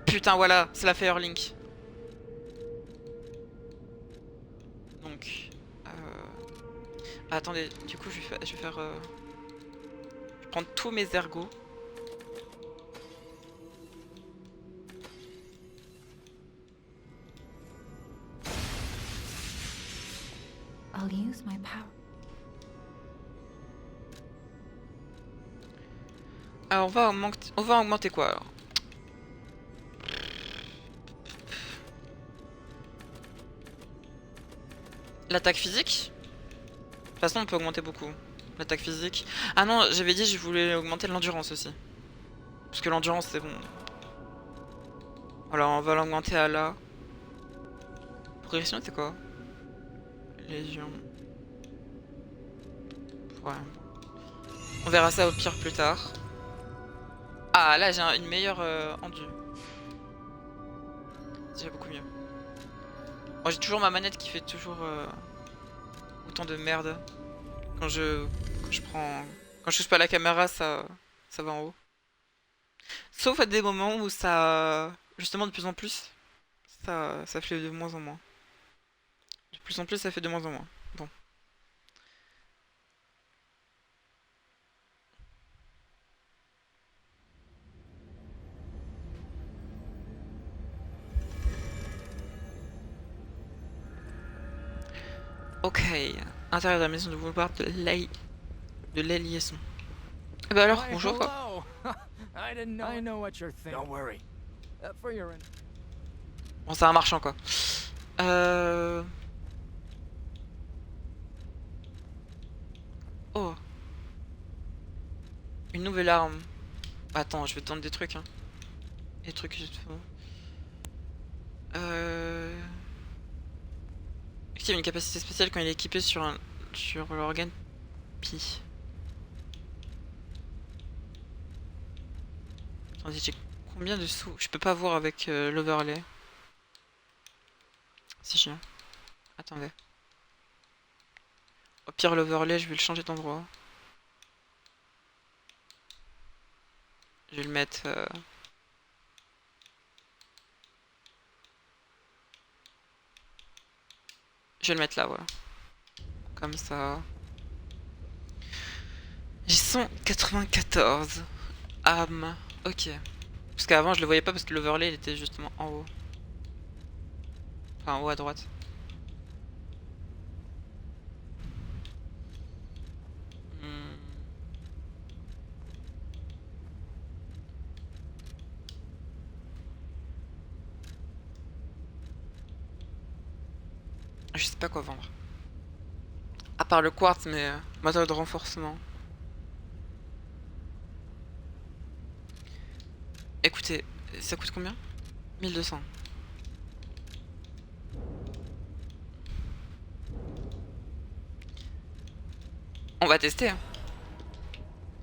Putain, voilà, c'est la Firelink. Donc... attendez, du coup, je vais faire... Je vais prendre tous mes ergots. I'll use my power. Alors, on va augmenter quoi, alors? L'attaque physique? De toute façon, on peut augmenter beaucoup. L'attaque physique. Ah non, j'avais dit que je voulais augmenter l'endurance aussi. Parce que l'endurance, c'est bon. Alors, on va l'augmenter à là. Progression, c'est quoi? Légion. Ouais. On verra ça au pire plus tard. Ah, là, j'ai une meilleure endu. C'est déjà beaucoup mieux. Moi, j'ai toujours ma manette qui fait toujours autant de merde. Quand je prends... Quand je touche pas la caméra, ça va en haut. Sauf à des moments où ça... Justement, de plus en plus, ça fait de moins en moins. De plus en plus, ça fait de moins en moins. Bon. Ok. Intérieur de la maison de boulevard de la liaison. Eh ben alors, bonjour quoi. I didn't know. I know what you're thinking. Don't worry. For your... Bon, c'est un marchand quoi. Oh. Une nouvelle arme. Attends, je vais te tenter des trucs hein. Des trucs juste faux. Active une capacité spéciale quand il est équipé sur l'organe Pi. Attendez, j'ai combien de sous? Je peux pas voir avec l'overlay. C'est chiant. Attendez. Au pire, l'overlay, je vais le changer d'endroit. Je vais le mettre... Je vais le mettre là, voilà. Comme ça. J'ai 194 âmes. Ok. Parce qu'avant, je le voyais pas parce que l'overlay, il était justement en haut. Enfin, en haut à droite. Je sais pas quoi vendre. À part le quartz, mais matériau de renforcement. Écoutez, ça coûte combien? 1200. On va tester. Hein.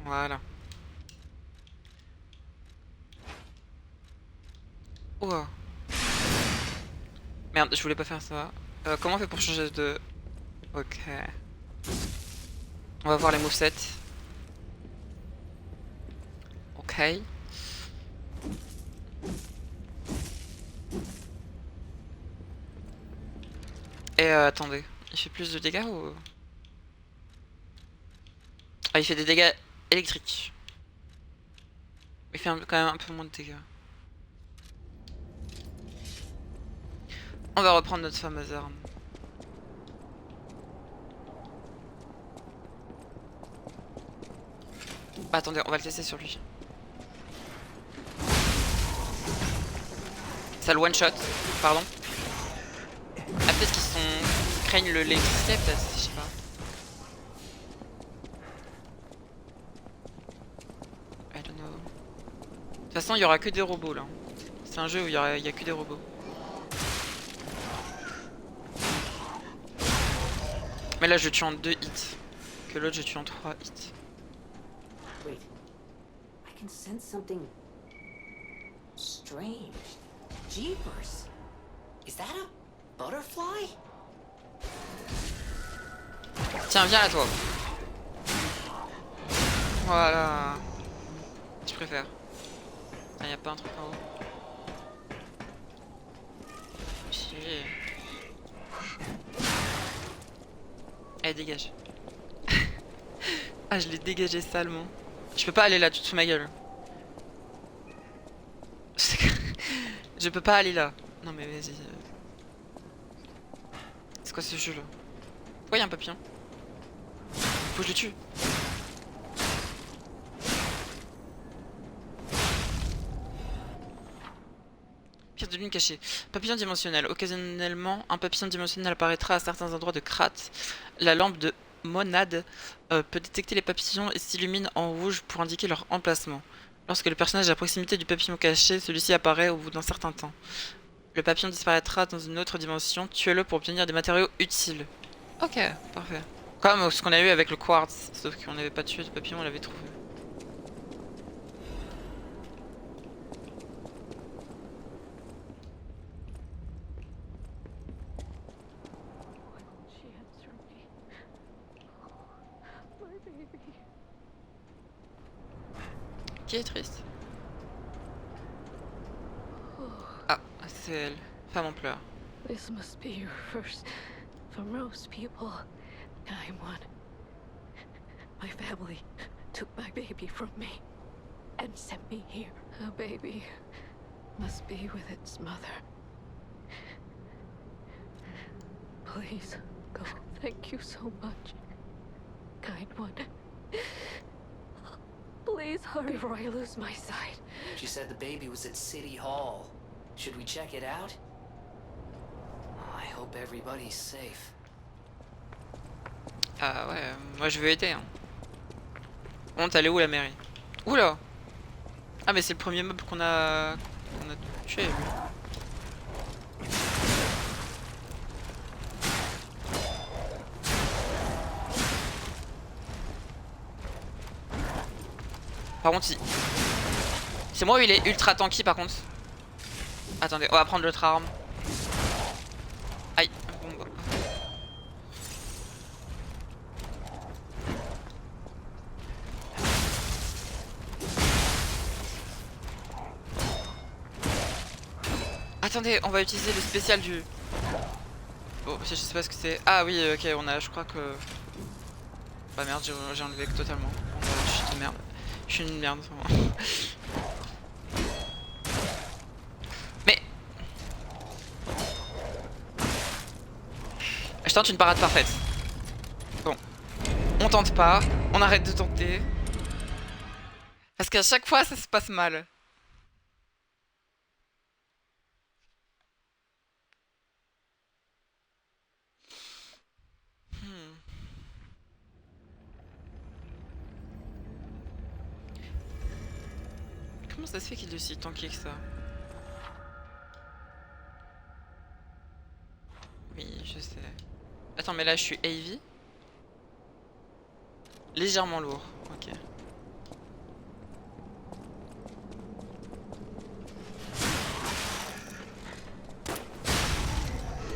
Voilà. Oh. Merde, je voulais pas faire ça. Comment on fait pour changer de... Ok. On va voir les movesets. Ok. Et attendez, il fait plus de dégâts ou... Ah, il fait des dégâts électriques. Il fait quand même un peu moins de dégâts. On va reprendre notre fameuse arme. Bah, attendez, on va le tester sur lui. Ça le one shot, pardon. Peut-être qu'ils craignent l'électricité, peut-être, je sais pas. I don't know. De toute façon, il y aura que des robots là. C'est un jeu où il y a que des robots. Mais là, je tue en 2 hits. Que l'autre, je tue en 3 hits. Wait. I can sense something strange. Jeepers. Is that a butterfly? Tiens, viens là, toi. Voilà. Je préfère. Ah, y a pas un truc en haut. Chier. Allez, dégage. Ah, je l'ai dégagé salement. Je peux pas aller là, tu te fous ma gueule. Je peux pas aller là. Non mais vas-y. C'est quoi ce jeu là? Pourquoi y a un papillon? Faut que je le tue. Pierre de lune cachée. Papillon dimensionnel. Occasionnellement, un papillon dimensionnel apparaîtra à certains endroits de Krat. La lampe de Monade peut détecter les papillons et s'illumine en rouge pour indiquer leur emplacement. Lorsque le personnage est à proximité du papillon caché, celui-ci apparaît au bout d'un certain temps. Le papillon disparaîtra dans une autre dimension. Tuez-le pour obtenir des matériaux utiles. Ok, parfait. Comme ce qu'on a eu avec le quartz. Sauf qu'on n'avait pas tué le papillon, on l'avait trouvé. Qui est triste? Ah, c'est elle. Femme en pleurs. This must be your first. For most people, I'm one. My family took my baby from me and sent me here. A baby must be with its mother. Please go. Thank you so much, kind one. Please hurry before I lose my sight. She said the baby was at City Hall. Should we check it out? I hope everybody's safe. Ah ouais, moi je veux aider. Hein. Honte, elle est où la mairie? Oula! Ah mais c'est le premier mob qu'on a tué. Lui. Par contre, c'est moi où il est ultra tanky par contre. Attendez, on va prendre l'autre arme. Aïe, bon bah. Attendez, on va utiliser le spécial du... Oh, je sais pas ce que c'est. Ah oui, ok, on a, je crois que... Bah merde, j'ai enlevé totalement. Bon, bah, je suis une merde. Je suis une merde. Mais... Je tente une parade parfaite. Bon. On tente pas. On arrête de tenter. Parce qu'à chaque fois, ça se passe mal. Comment ça se fait qu'il est aussi tanké que ça? Oui, je sais. Attends, mais là je suis heavy. Légèrement lourd, ok.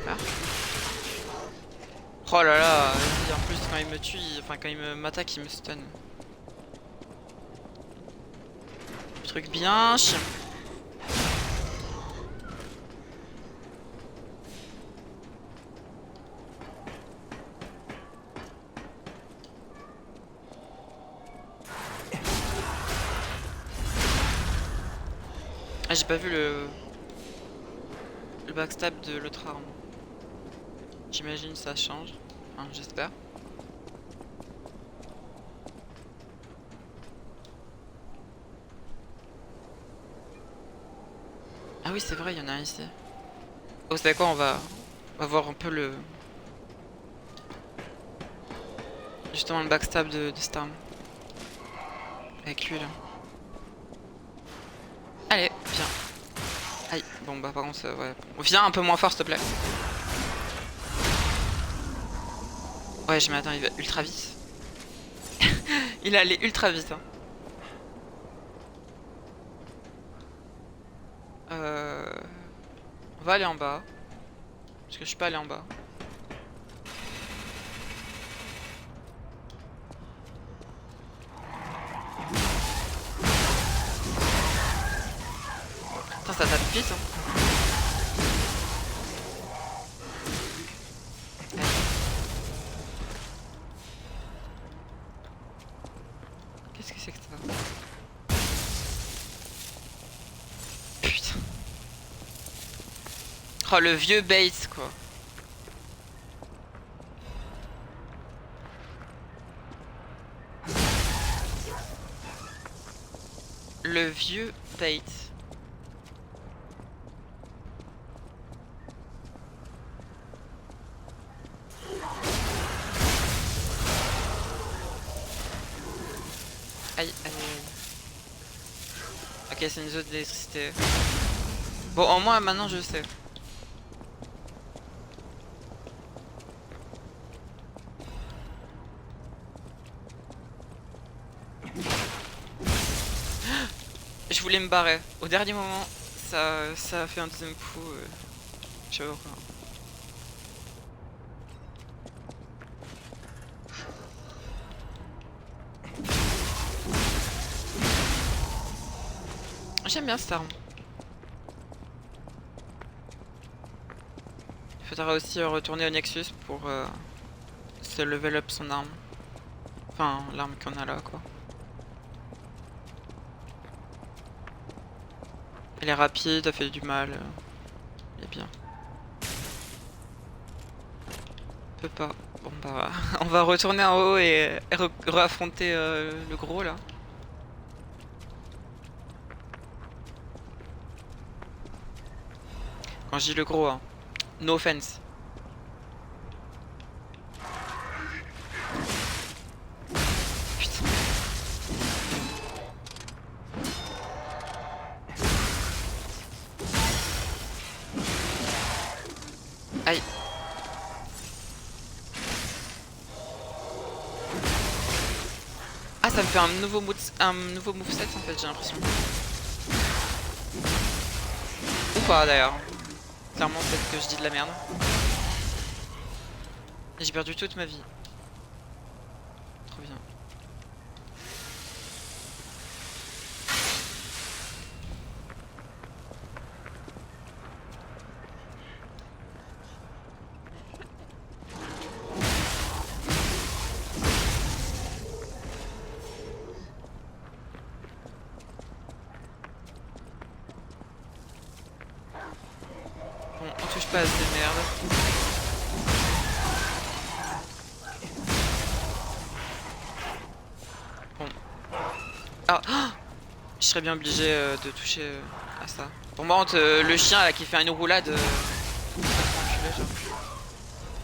Ah. Oh là là, en plus quand il me tue, enfin quand il m'attaque, il me stun. Truc bien chiant. Ah, j'ai pas vu le backstab de l'autre arme. J'imagine ça change. Enfin, j'espère. Ah oui, c'est vrai, il y en a un ici. Oh, vous savez quoi, on va On va voir un peu le... Justement le backstab de Storm. Avec lui là. Allez, viens. Aïe, bon bah par contre, ouais. Viens un peu moins fort s'il te plaît. Ouais, je m'attends, il va ultra vite. Il allait ultra vite. Hein. On va aller en bas. Parce que je suis pas allé en bas. Putain, ça tape vite. Hein. Qu'est-ce que c'est que ça? Putain. Oh, le vieux Bates, quoi. Le vieux Bates. Aïe, aïe, aïe. Ok, c'est une zone d'électricité. Bon, au moins, maintenant, je sais. Je voulais me barrer. Au dernier moment, ça a fait un deuxième coup. J'avais horreur. J'aime bien cette arme. Il faudra aussi retourner au Nexus pour se level up son arme. Enfin, l'arme qu'on a là, quoi. Elle est rapide, elle fait du mal. Elle est bien. On peut pas. Bon bah, on va retourner en haut et re-affronter le gros là. Quand je dis le gros, hein. No offense. Putain. Aïe. Ah, ça me fait un nouveau moveset en fait, j'ai l'impression. Ou pas d'ailleurs. Clairement, peut-être que je dis de la merde. J'ai perdu toute ma vie. Trop bien. Bon, on touche pas à ces merdes. Bon. Ah, je serais bien obligé de toucher à ça. Pour moi, le chien là qui fait une roulade.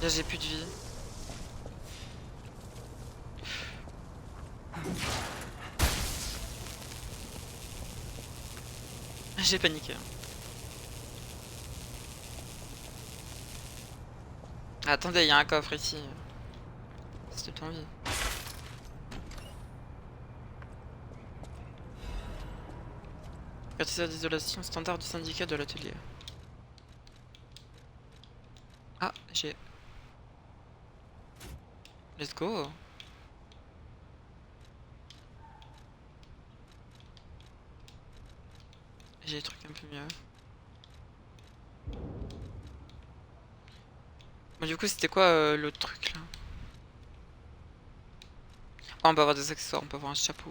Là, j'ai plus de vie. J'ai paniqué. Attendez, il y a un coffre ici. C'est toute envie. Avertisseur d'isolation standard du syndicat de l'atelier. Ah, j'ai... Let's go. J'ai des trucs un peu mieux. Bon, du coup, c'était quoi l'autre truc là? Oh, on peut avoir des accessoires, on peut avoir un chapeau.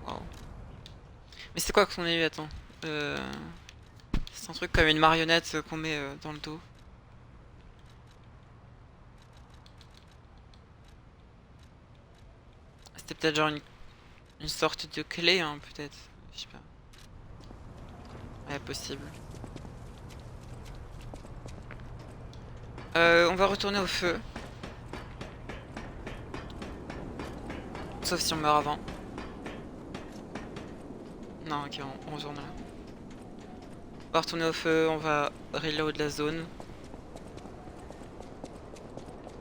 Waouh. Mais c'est quoi qu'on a eu? Attends. C'est un truc comme une marionnette qu'on met dans le dos. C'était peut-être genre une sorte de clé, hein, peut-être. Je sais pas. Ouais, possible. On va retourner au feu. Sauf si on meurt avant. Non, ok, on retourne là. On va retourner au feu, on va reload la zone.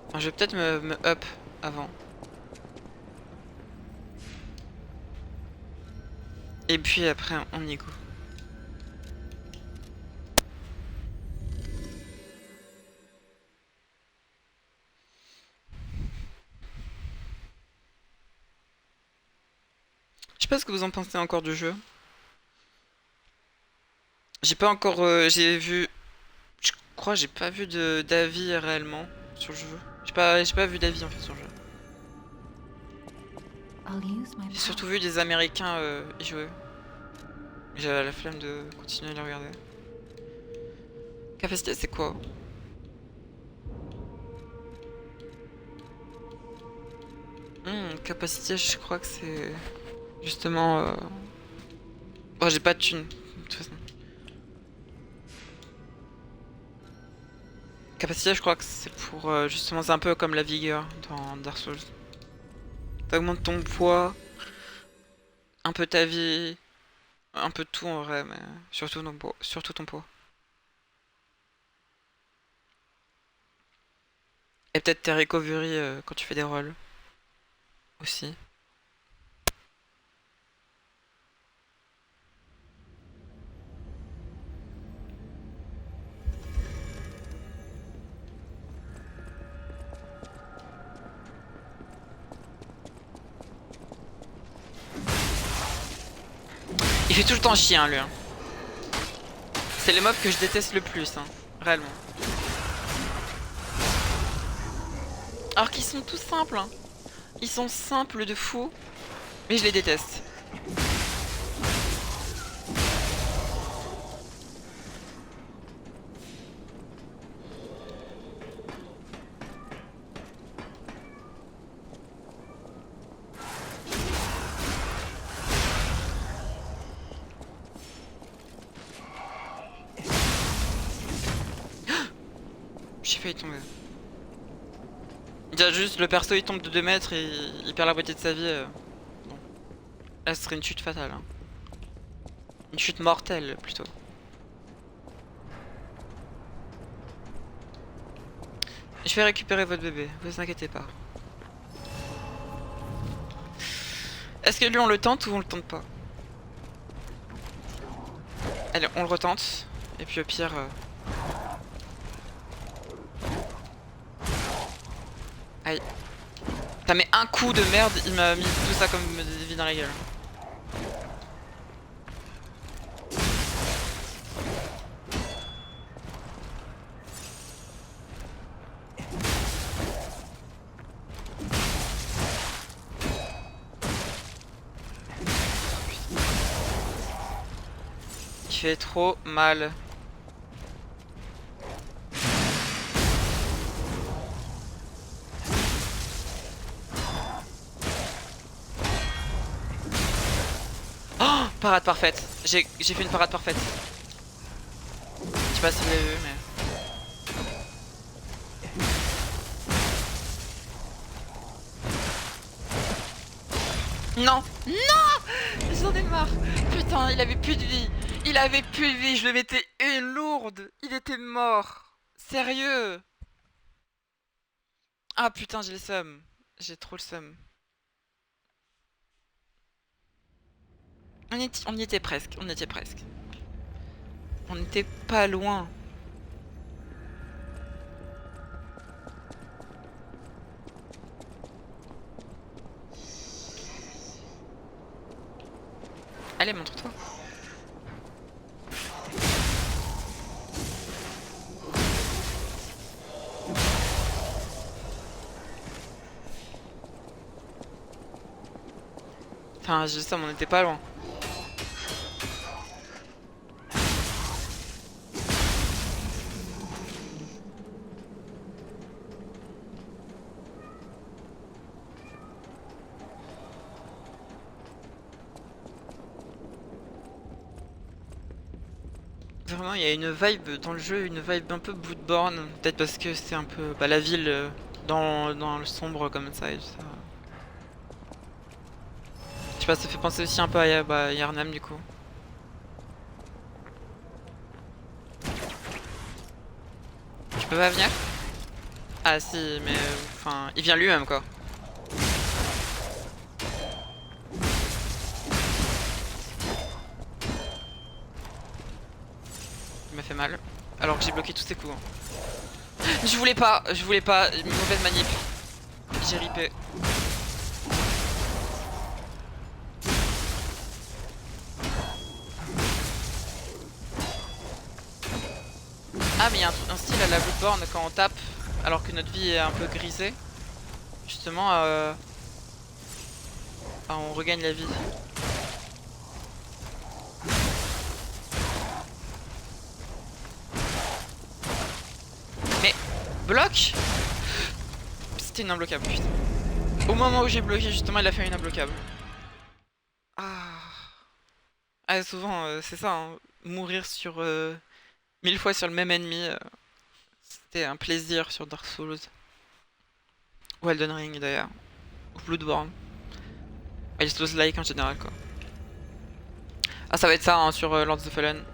Enfin, je vais peut-être me up avant. Et puis après, on y go. Je sais pas ce que vous en pensez encore du jeu. J'ai pas encore... j'ai vu... Je crois que j'ai pas vu d'avis réellement sur le jeu. J'ai pas vu d'avis en fait sur le jeu. I'll use my J'ai surtout power. vu des Américains y jouer. J'avais la flemme de continuer à les regarder. Capacité c'est quoi? Capacité je crois que c'est... Justement... Oh j'ai pas de thune. De toute façon. Capacité je crois que c'est pour... justement c'est un peu comme la vigueur dans Dark Souls. T'augmentes ton poids. Un peu ta vie. Un peu de tout en vrai mais... Surtout ton poids. Et peut-être tes recovery quand tu fais des rolls. Aussi. Il fait tout le temps chier hein, lui. Hein. C'est les mobs que je déteste le plus, hein, réellement. Alors qu'ils sont tous simples. Hein. Ils sont simples de fou. Mais je les déteste. J'ai failli tomber. Déjà juste le perso il tombe de 2 mètres et il perd la moitié de sa vie. Bon. Là ce serait une chute fatale. Hein. Une chute mortelle plutôt. Je vais récupérer votre bébé, vous inquiétez pas. Est-ce que lui on le tente ou on le tente pas? Allez, on le retente. Et puis au pire... Aïe. T'as mis un coup de merde, il m'a mis tout ça comme des vies dans la gueule. Il fait trop mal. Oh, parade parfaite. J'ai fait une parade parfaite. Je sais pas si vous l'avez vu, mais... Non! Non! J'en ai marre! Putain, il avait plus de vie! Il avait plus de vie, je le mettais une lourde! Il était mort! Sérieux! Ah putain, j'ai le seum. J'ai trop le seum. On y était presque, on y était presque. On n'était pas loin. Allez, montre-toi. Enfin, je sais, on n'était pas loin. Vraiment, il y a une vibe dans le jeu, une vibe un peu Bloodborne. Peut-être parce que c'est un peu bah, la ville dans le sombre comme ça et tout ça. Je sais pas, ça fait penser aussi un peu à bah, Yharnam du coup. Tu peux pas venir? Ah si, mais enfin, il vient lui-même quoi. Il m'a fait mal. Alors que j'ai bloqué tous ses coups. Hein. Je voulais pas, une mauvaise manip. J'ai ripé. Ah mais il y a un style à la Bloodborne quand on tape alors que notre vie est un peu grisée. Justement, on regagne la vie. Mais bloc. C'était une imbloquable, putain. Au moment où j'ai bloqué, justement, il a fait une imbloquable. Ah, souvent, c'est ça, hein. Mourir sur 1000 fois sur le même ennemi, c'était un plaisir sur Dark Souls. Ou Elden Ring d'ailleurs. Ou Bloodborne. Et les Souls-like en général, quoi. Ah, ça va être ça hein, sur Lords of the Fallen.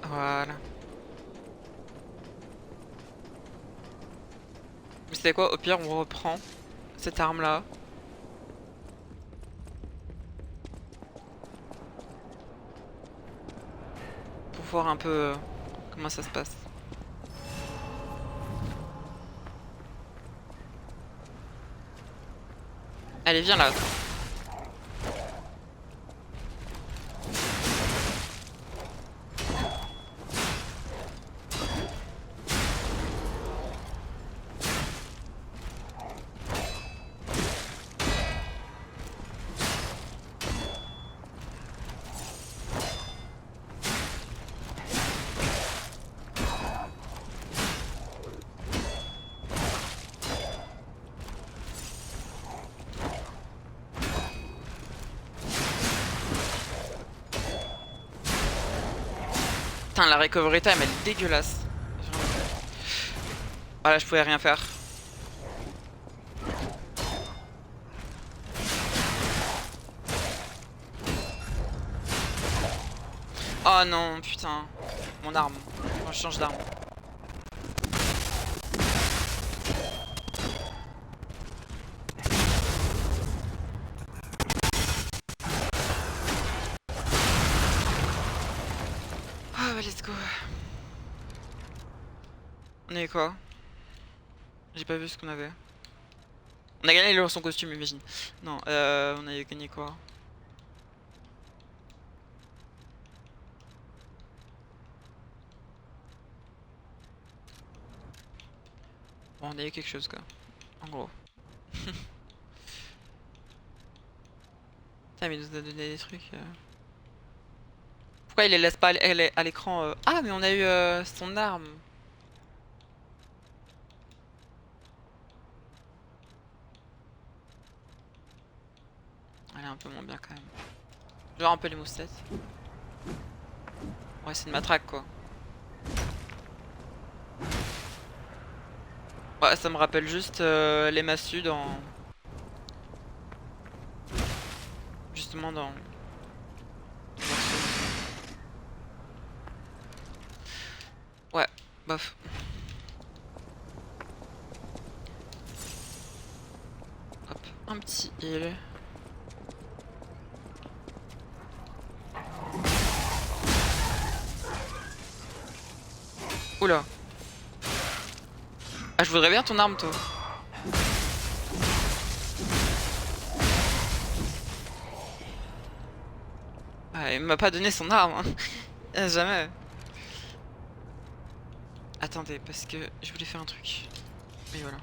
Voilà. Vous savez quoi, au pire on reprend cette arme là. Pour voir un peu comment ça se passe. Allez viens là. Putain, la recovery time elle est dégueulasse. Ah là je pouvais rien faire. Oh non, putain. Mon arme. Quand je change d'arme. Ah bah let's go. On avait quoi? J'ai pas vu ce qu'on avait. On a gagné son costume, imagine. Non, on avait gagné quoi? Bon, on a eu quelque chose quoi. En gros. Putain, mais il nous a donné des trucs. Pourquoi il les laisse pas à l'écran Ah, mais on a eu son arme. Elle est un peu moins bien quand même. Genre un peu les moussettes. Ouais, c'est une matraque quoi. Ouais, ça me rappelle juste les massues dans... Justement dans... Ouais, bof. Hop, un petit heal. Oula. Ah, je voudrais bien ton arme, toi. Ah, il m'a pas donné son arme. Hein. Jamais. Attendez, parce que je voulais faire un truc. Mais voilà.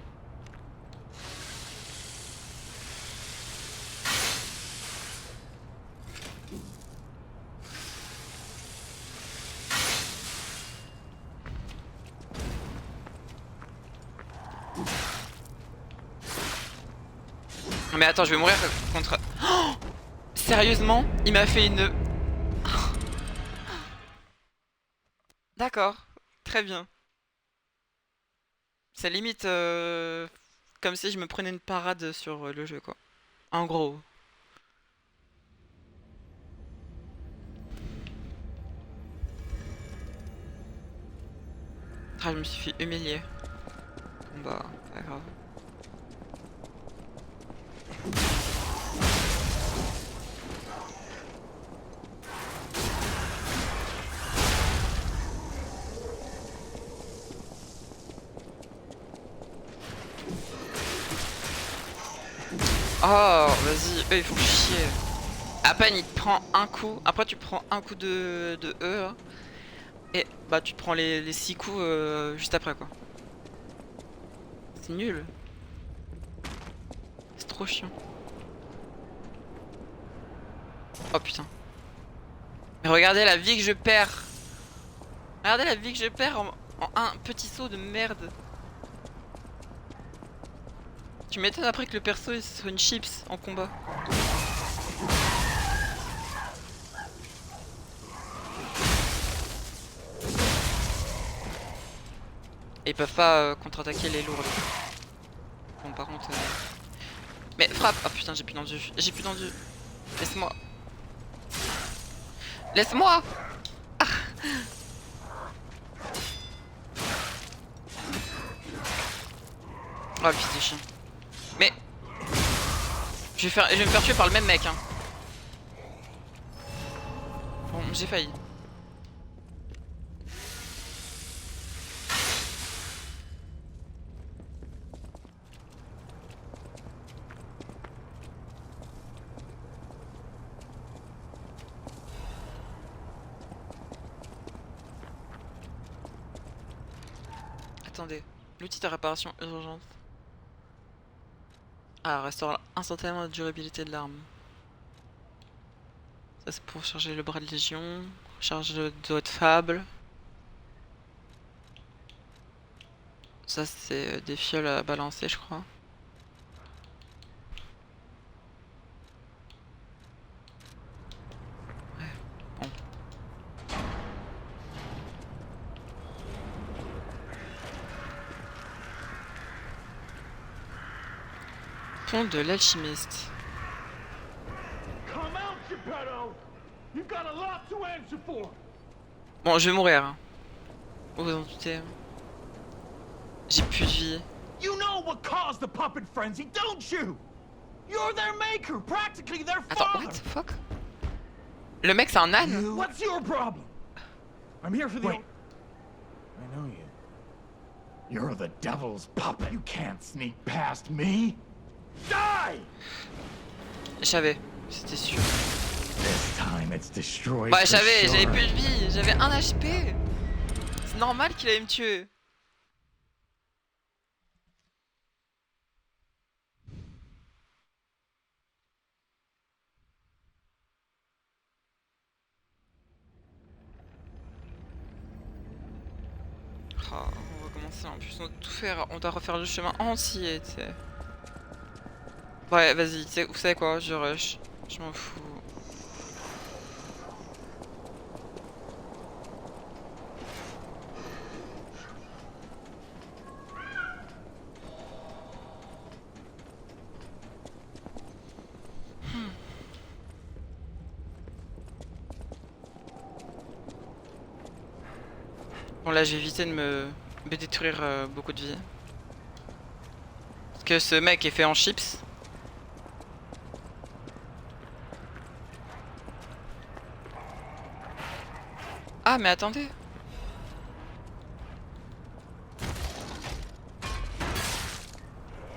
Mais attends, je vais mourir contre... Oh, sérieusement, il m'a fait une... D'accord, très bien. C'est limite comme si je me prenais une parade sur le jeu, quoi. En gros. Ah, je me suis fait humilier. Bon bah, pas grave. Oh, vas-y, eux ils font chier. À peine il te prend un coup, après tu prends un coup de E, hein, et bah tu te prends les 6 coups juste après quoi. C'est nul. C'est trop chiant. Oh putain. Mais regardez la vie que je perds. Regardez la vie que je perds en un petit saut de merde. Tu m'étonnes après que le perso il soit une chips en combat. Et ils peuvent pas contre-attaquer les lourdes. Bon par contre... Mais frappe. Oh putain j'ai plus d'endu. J'ai plus d'endu. Laisse-moi. Laisse-moi. Ah. Oh le fils de chien. Mais je vais me faire tuer par le même mec hein. Bon j'ai failli. Attendez, l'outil de réparation urgente. Ah, restaure instantanément la durabilité de l'arme. Ça c'est pour charger le bras de légion. Charge de doigt de fable. Ça c'est des fioles à balancer je crois. Ouais, bon. Pont de l'alchimiste. Bon, je vais mourir. Hein. Vous vous en doutez. J'ai plus de vie. You know what caused the puppet frenzy, don't you? You're their maker, practically their Attends, father. what the fuck? Le mec c'est un âne? What's your problem? I'm here for the... Wait. I know you. You're the devil's puppet. You can't sneak past me. Die! Je savais, c'était sûr. This time it's destroyed. Bah je for savais, sure. j'avais plus de vie, j'avais 1 HP. C'est normal qu'il allait me tuer. Oh, on va commencer en plus, on doit tout faire, on doit refaire le chemin entier, tu sais. Ouais, vas-y, vous savez quoi, je rush, je m'en fous. Bon là j'ai évité de me détruire beaucoup de vie. Parce que ce mec est fait en chips. Ah mais attendez.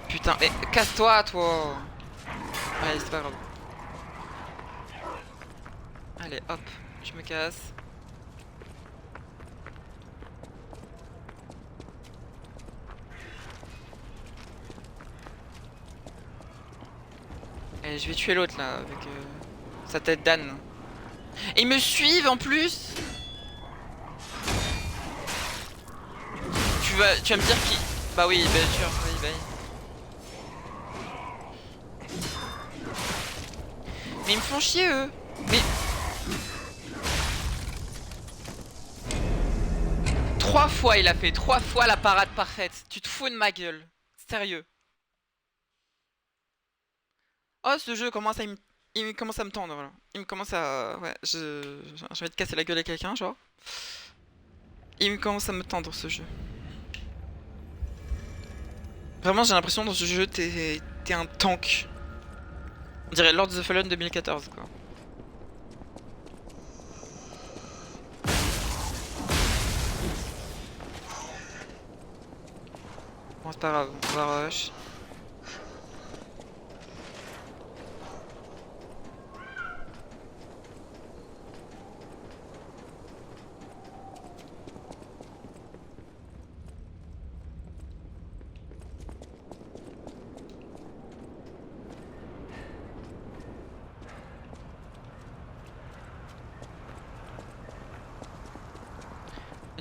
Putain, mais casse-toi toi. Allez c'est pas grave. Allez hop, je me casse. Et je vais tuer l'autre là avec sa tête d'âne. Et ils me suivent en plus. Tu vas me dire qui... Bah oui, bien sûr, oui, bah oui. Mais ils me font chier eux. Mais... 3 fois il a fait, 3 fois la parade parfaite. Tu te fous de ma gueule. Sérieux. Oh ce jeu commence à il commence à me tendre, voilà. Il me commence à... Ouais, je vais te casser la gueule à quelqu'un, genre. Il me commence à me tendre ce jeu. Vraiment j'ai l'impression dans ce jeu t'es un tank. On dirait Lord of the Fallen 2014 quoi. Bon c'est pas grave, on va rush.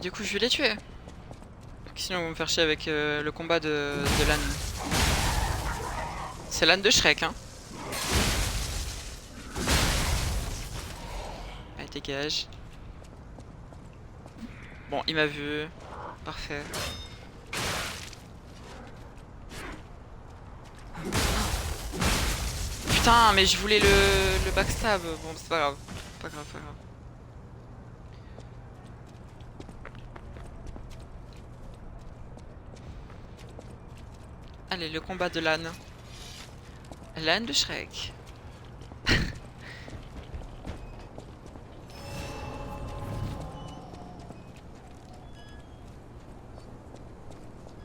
Du coup je vais les tuer. Sinon ils vont me faire chier avec le combat de l'âne. C'est l'âne de Shrek hein. Allez dégage. Bon il m'a vu. Parfait. Putain mais je voulais le backstab. Bon c'est pas grave. Pas grave, pas grave. Allez, le combat de l'âne. L'âne de Shrek.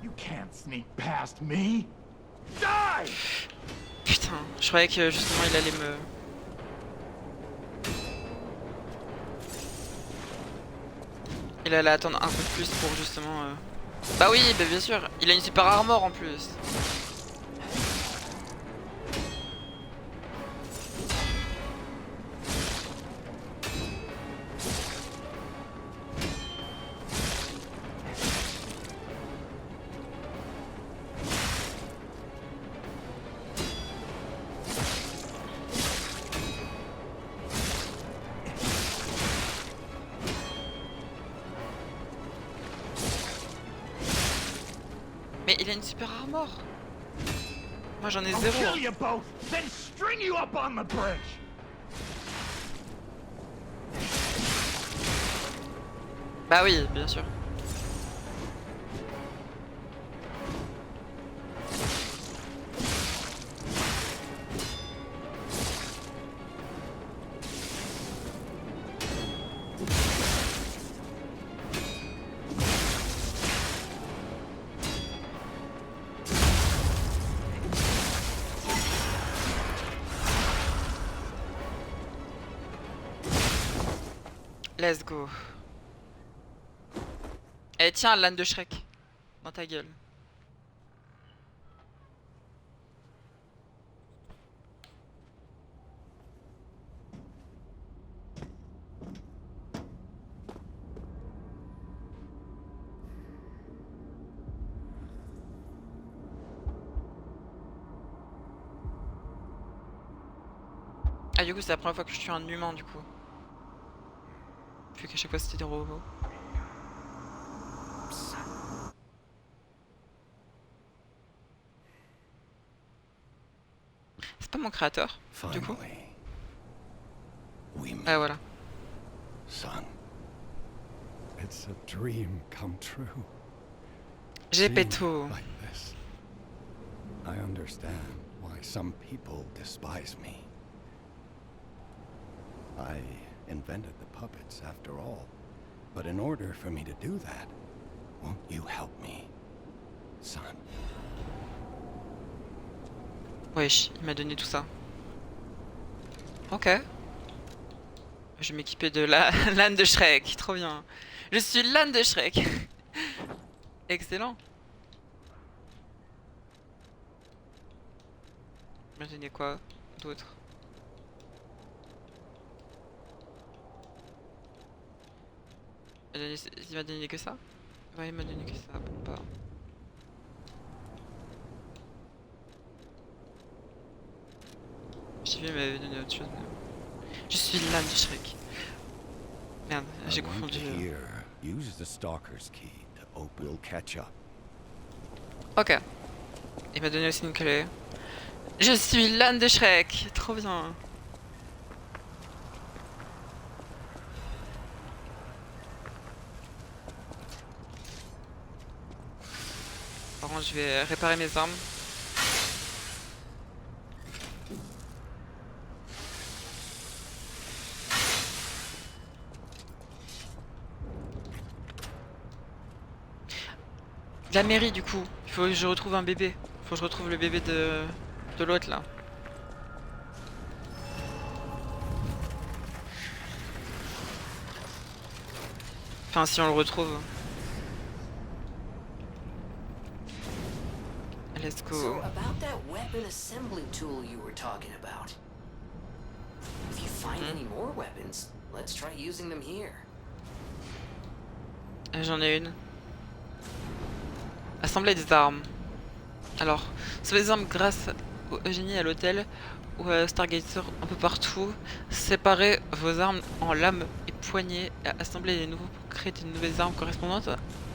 You can't sneak past me. Die! Putain, je croyais que justement il allait me... Il allait attendre un peu plus pour justement... Bah oui, bah bien sûr, il a une super armor en plus. Mais il a une super armor. Moi j'en ai I'll zéro. kill you both, then string you up on the bridge. Bah oui, bien sûr. Let's go. Eh tiens, l'âne de Shrek. Dans ta gueule. Ah du coup c'est la première fois que je tue un humain du coup. Vu qu'à chaque fois c'était des robots. C'est pas mon créateur, du coup. Ah voilà. Son, it's a dream come true. J'ai péto. Like this. I understand why some people despise me. I invented the puppets after all. But in order for me to do that, won't you help me, son? Wesh, il m'a donné tout ça. Ok. Je vais m'équiper de l'âne de Shrek, trop bien. Je suis l'âne de Shrek. Excellent. Il m'a donné quoi d'autre? Il m'a donné que ça? Ouais, il m'a donné que ça, bon pas. Je suivi m'avait donné autre chose. Je suis l'âme de Shrek. Merde, j'ai confondu. Use the stalker's key to open. We'll catch up. Ok. Il m'a donné aussi une clé. Je suis l'âne de Shrek. Trop bien. Par contre, je vais réparer mes armes. La mairie du coup, il faut que je retrouve un bébé. Il faut que je retrouve le bébé de l'autre là. Enfin si on le retrouve. Let's go. So about that weapon assembly tool you were talking about. If you find any more weapons, let's try using them here. J'en ai une. Assembler des armes. Alors, sauver des armes grâce au Eugénie à l'hôtel ou à Stargazer un peu partout. Séparer vos armes en lames et poignées et assembler les nouveaux pour créer de nouvelles armes correspondantes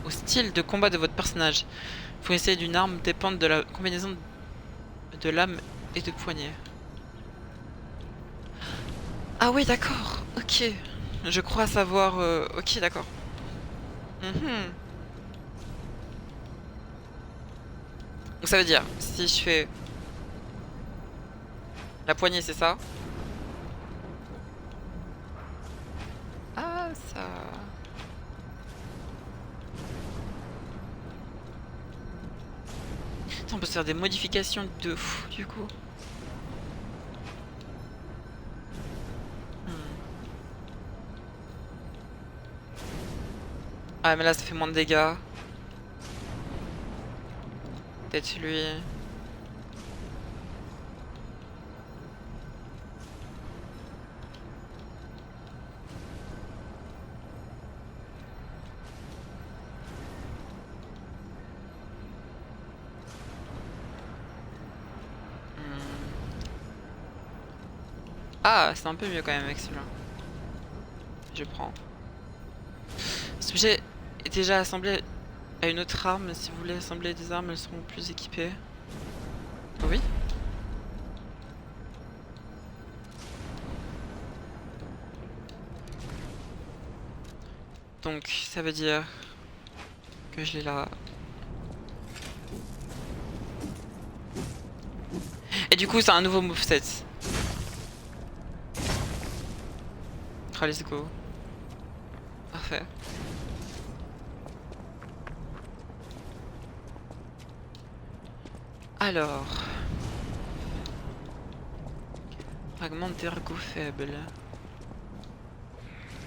au style de combat de votre personnage. Il faut essayer d'une arme dépendre de la combinaison de lames et de poignées. Ah oui, d'accord. Ok. Je crois savoir... Ok, d'accord. Donc ça veut dire, si je fais la poignée, c'est ça. Ah, ça... Attends, on peut se faire des modifications de fou, du coup. Ah, mais là, ça fait moins de dégâts. Peut-être lui. Ah, c'est un peu mieux quand même avec celui-là. Je prends. Ce objet est déjà assemblé à une autre arme. Si vous voulez assembler des armes, elles seront plus équipées. Oui. Donc ça veut dire que je l'ai là. Et du coup c'est un nouveau moveset. Oh, let's go. Parfait. Alors... Fragment d'ergot faible.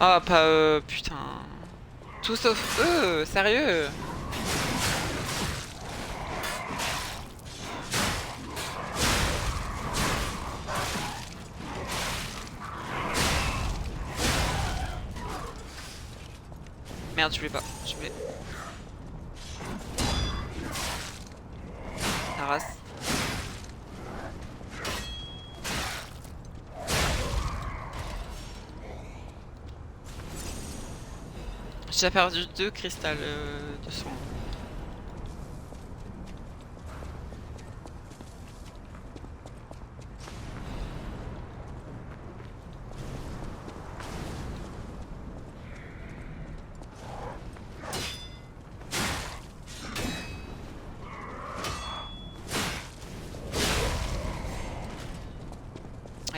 Ah, pas putain. Tout sauf eux, sérieux. Merde, je voulais pas. Je voulais... La race. J'ai déjà perdu 2 cristals de soin.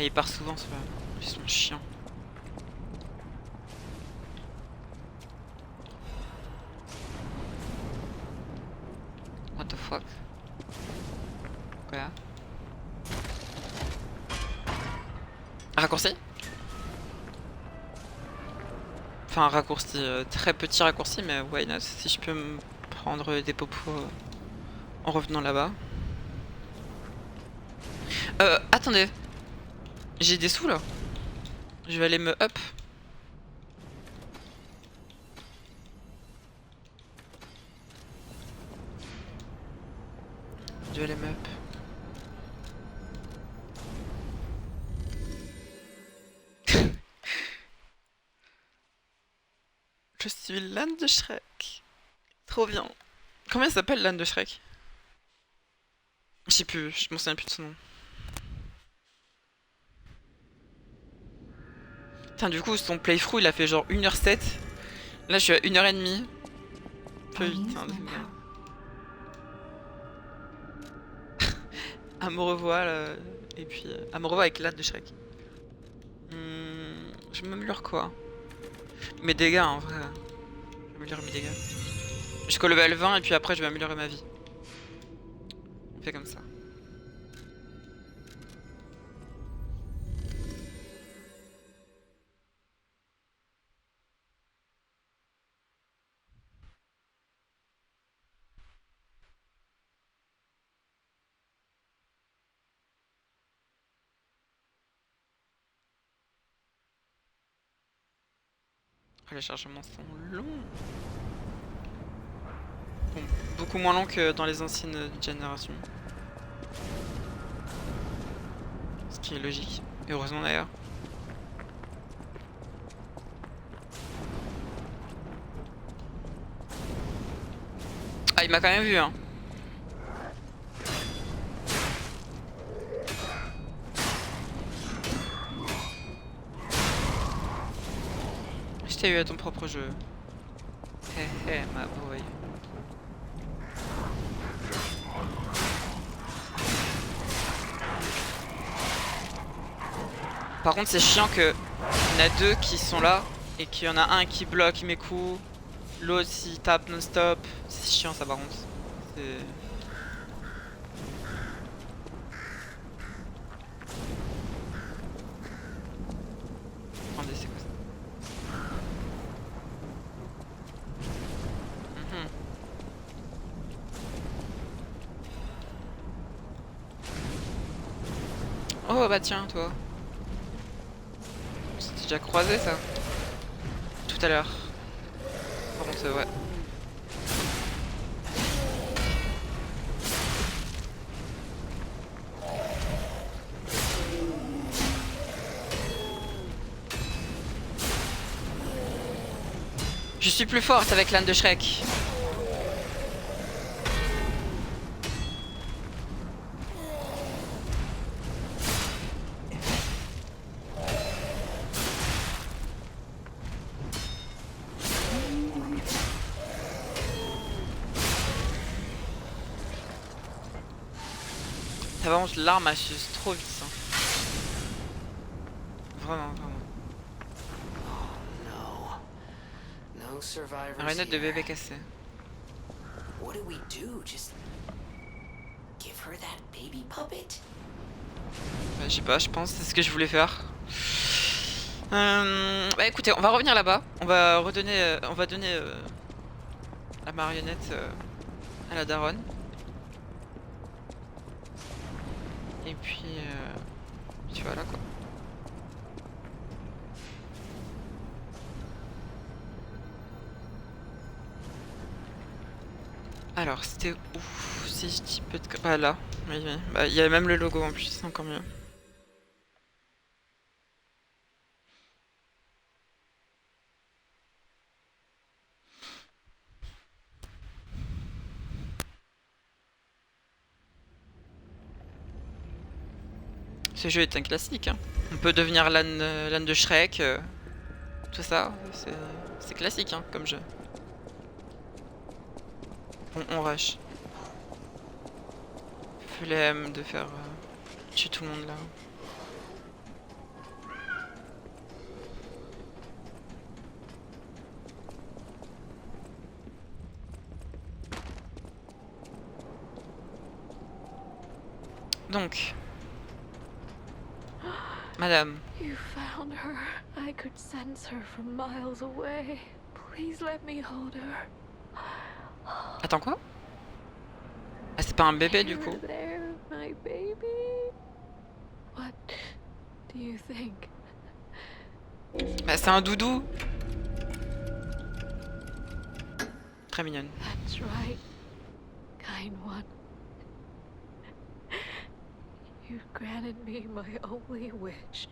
Ah, il part souvent, c'est pas... Ils sont chiants. What the fuck? Quoi? Raccourci? Enfin, un raccourci, très petit raccourci, mais why not? Si je peux me prendre des popos en revenant là-bas. Attendez. J'ai des sous là. Je vais aller me up. Je vais aller me up. Je suis l'âne de Shrek. Trop bien. Comment elle s'appelle l'âne de Shrek? Je sais plus, je m'en souviens plus de son nom. Putain, du coup, son playthrough il a fait genre 1h07. Là, je suis à 1h30. Peu vite, hein, à me revoir, et puis à me revoir avec l'âne de Shrek. Je m'améliore quoi? Mes dégâts en vrai. Je vais améliorer mes dégâts. Jusqu'au level 20 et puis après je vais améliorer ma vie. On fait comme ça. Les chargements sont longs. Bon, beaucoup moins longs que dans les anciennes générations. Ce qui est logique. Et heureusement d'ailleurs. Ah, il m'a quand même vu, hein. Je t'ai eu à ton propre jeu. Hé hé, ma boy. Par contre, c'est chiant que il y en a deux qui sont là et qu'il y en a un qui bloque mes coups, l'autre il tape non-stop. C'est chiant ça par contre. C'est... Attendez, c'est quoi ça? Oh bah tiens toi. On s'était déjà croisé ça. Tout à l'heure. Par contre ouais. Je suis plus forte avec l'âne de Shrek. T'as vraiment l'arme à suce trop vite ça. Vraiment, vraiment. Arrête de bébé cassé. What do we do? Just give her that baby puppet? Bah, je sais pas, je pense que c'est ce que je voulais faire. Bah écoutez, on va revenir là-bas. On va redonner, on va donner la marionnette à la daronne. Et puis voilà quoi. Alors, c'était où? Si je dis peu de... Bah là, oui, oui. Bah, il y a même le logo en plus, c'est encore mieux. Ce jeu est un classique, hein. On peut devenir l'âne de Shrek, tout ça, c'est classique hein, comme jeu. Bon, on rush. Flemme de faire tuer tout le monde là. Donc, madame. You found her. I could sense her from miles away. Please let me hold her. Attends quoi? Ah c'est pas un bébé du coup. There, my baby. What do you think? Bah c'est un doudou. Très mignonne. That's right, kind one. You granted me my only wish.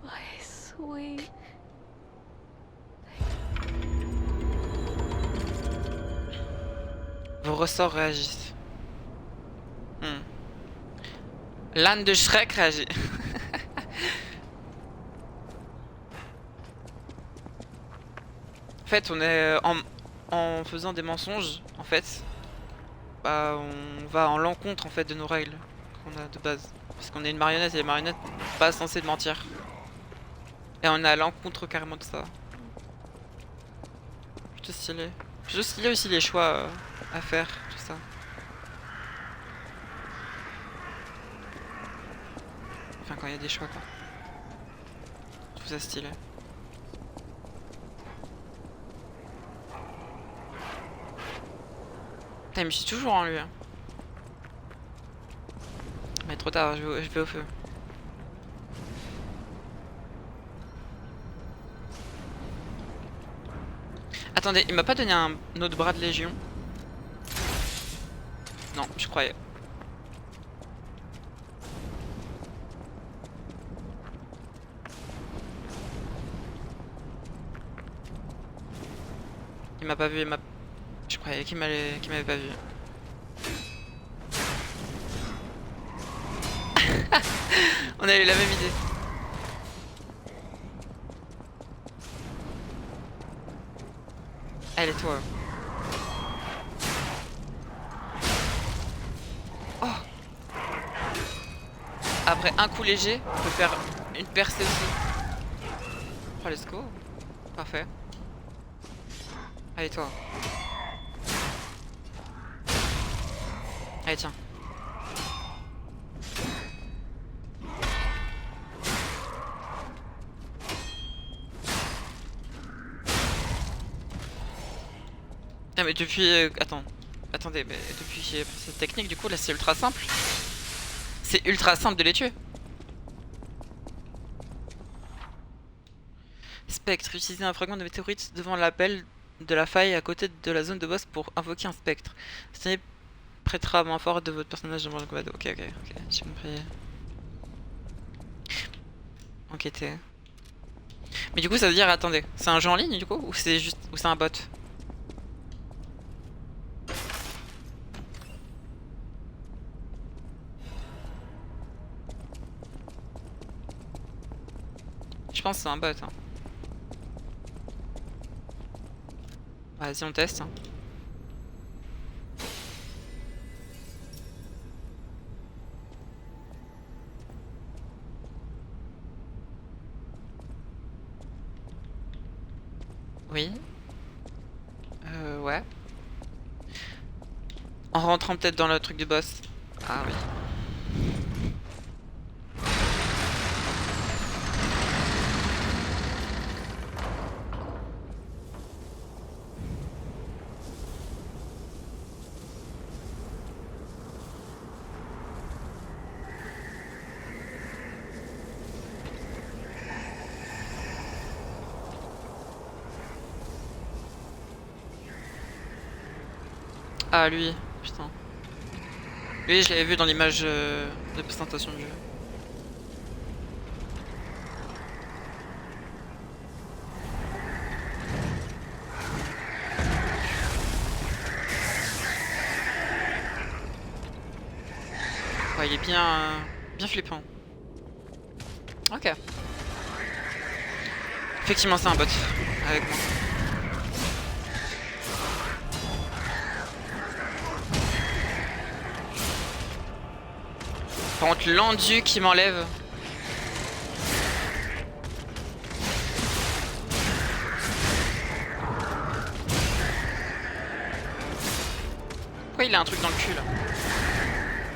My sweet Vos ressorts réagissent. L'âne de Shrek réagit. En fait, on est en faisant des mensonges, en fait, bah, on va en l'encontre en fait de nos règles qu'on a de base. Parce qu'on est une marionnette et les marionnettes sont pas censées mentir. Et on est à l'encontre carrément de ça. Plutôt stylé. Plutôt stylé aussi les choix à faire, tout ça. Enfin quand il y a des choix quoi. Je trouve ça stylé. Putain, il me suit toujours en lui. Hein. Mais trop tard, je vais au feu. Attendez, il m'a pas donné un autre bras de légion? Non, je croyais. Il m'a pas vu, je croyais qu'il m'avait pas vu. On a eu la même idée. Allez toi. Oh. Après un coup léger, on peut faire une percée aussi. Oh let's go. Parfait. Allez toi. Allez tiens. Ah mais depuis... Attendez, mais depuis que j'ai appris cette technique, du coup là c'est ultra simple. C'est ultra simple de les tuer. Spectre, utilisez un fragment de météorite devant l'appel de la faille à côté de la zone de boss pour invoquer un spectre. Ce prêtera moins fort de votre personnage dans le combat. Ok, j'ai compris. Enquêter. Mais du coup ça veut dire, attendez, c'est un jeu en ligne du coup ou c'est juste, ou c'est un bot? Je pense que c'est un bot. Hein. Vas-y, on teste. Hein. Oui. Ouais. En rentrant peut-être dans le truc du boss. Ah oui. Ah lui, putain. Lui je l'avais vu dans l'image de présentation du jeu. Ouais, il est bien flippant. Ok. Effectivement c'est un bot avec moi. Par contre, l'endu qui m'enlève. Pourquoi il a un truc dans le cul là?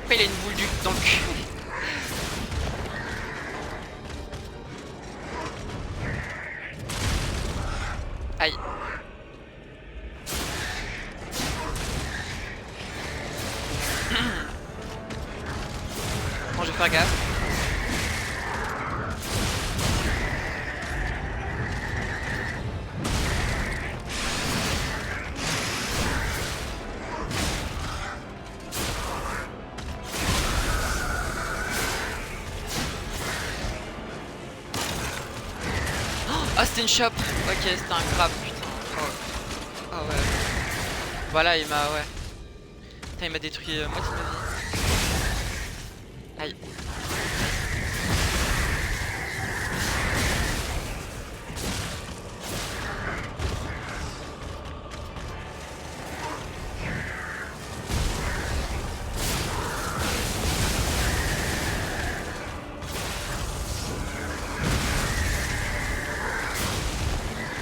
Pourquoi il a une boule dans le cul? Aïe. Bon, je vais faire gaffe. Oh, c'était une chope. Ok, c'était un crabe, putain. Oh ouais. Voilà, il m'a... Ouais. Putain, il m'a détruit moitié de ma vie. Aïe.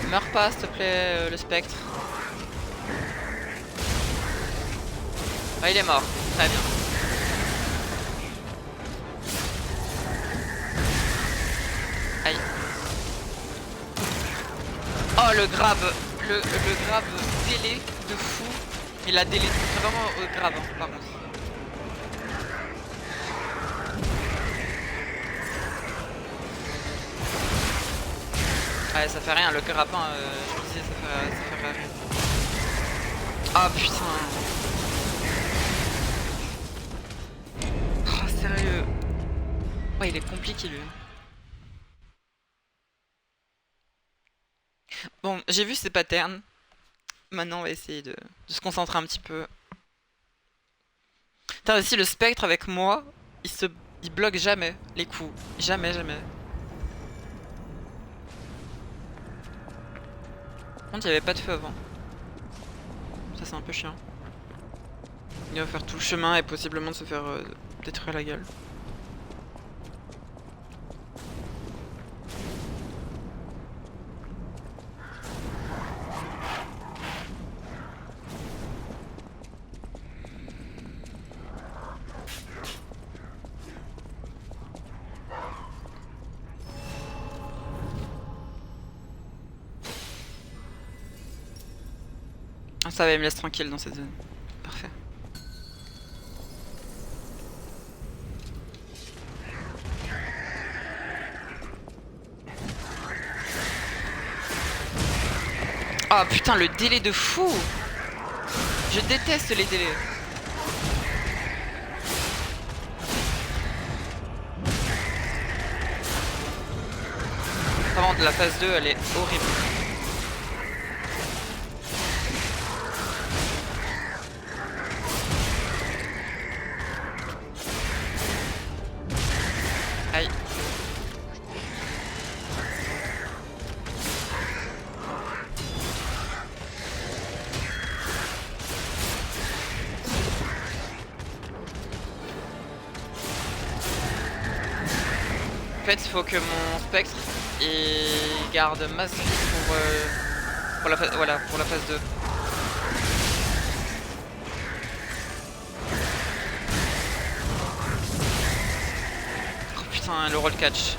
Meurs pas, s'il te plaît, le spectre. Ah, il est mort. Très bien. Aïe. Oh, le grab. Le grab délai de fou. Il a délai vraiment grave, hein, par contre. Ouais, ça fait rien, le grappin, je me disais, ça fait rien. Ah putain. Oh, sérieux. Ouais, il est compliqué lui. Bon, j'ai vu ses patterns. Maintenant, on va essayer de se concentrer un petit peu. Putain, aussi, le spectre avec moi, il bloque jamais les coups. Jamais, jamais. Par contre, il n'y avait pas de feu avant. Ça, c'est un peu chiant. Il va faire tout le chemin et possiblement de se faire détruire la gueule. Ah, ça va, il me laisse tranquille dans cette zone. Parfait. Ah putain, le délai de fou! Je déteste les délais. Vraiment, de la phase 2, elle est horrible. Aïe. En fait, il faut que mon spectre il garde masse vie pour la phase, voilà, pour la phase 2. Oh putain, le roll catch.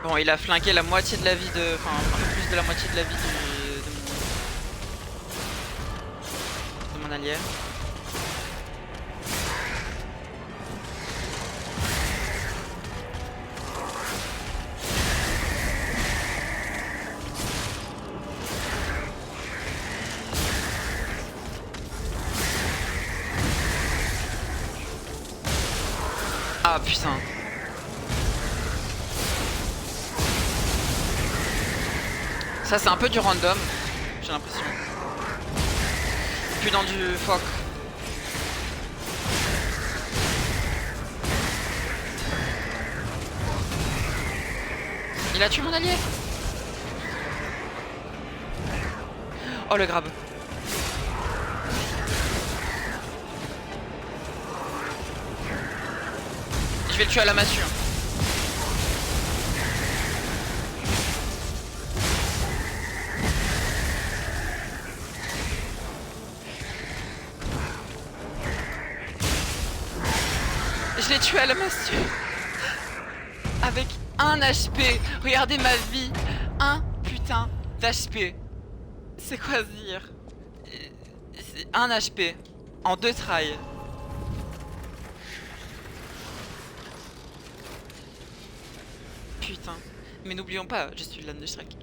Bon, il a flingué la moitié de la vie de... Enfin, un peu plus de la moitié de la vie de mon allié. Ah putain. Ça c'est un peu du random, j'ai l'impression. Plus dans du phoque. Il a tué mon allié. Oh le grab. Je vais le tuer à la massue. Je l'ai tué à la massue. Avec 1 HP. Regardez ma vie. 1 putain d'HP. C'est quoi ce dire? 1 HP. En 2 tries. Putain. Mais n'oublions pas, je suis l'âne de Shrek.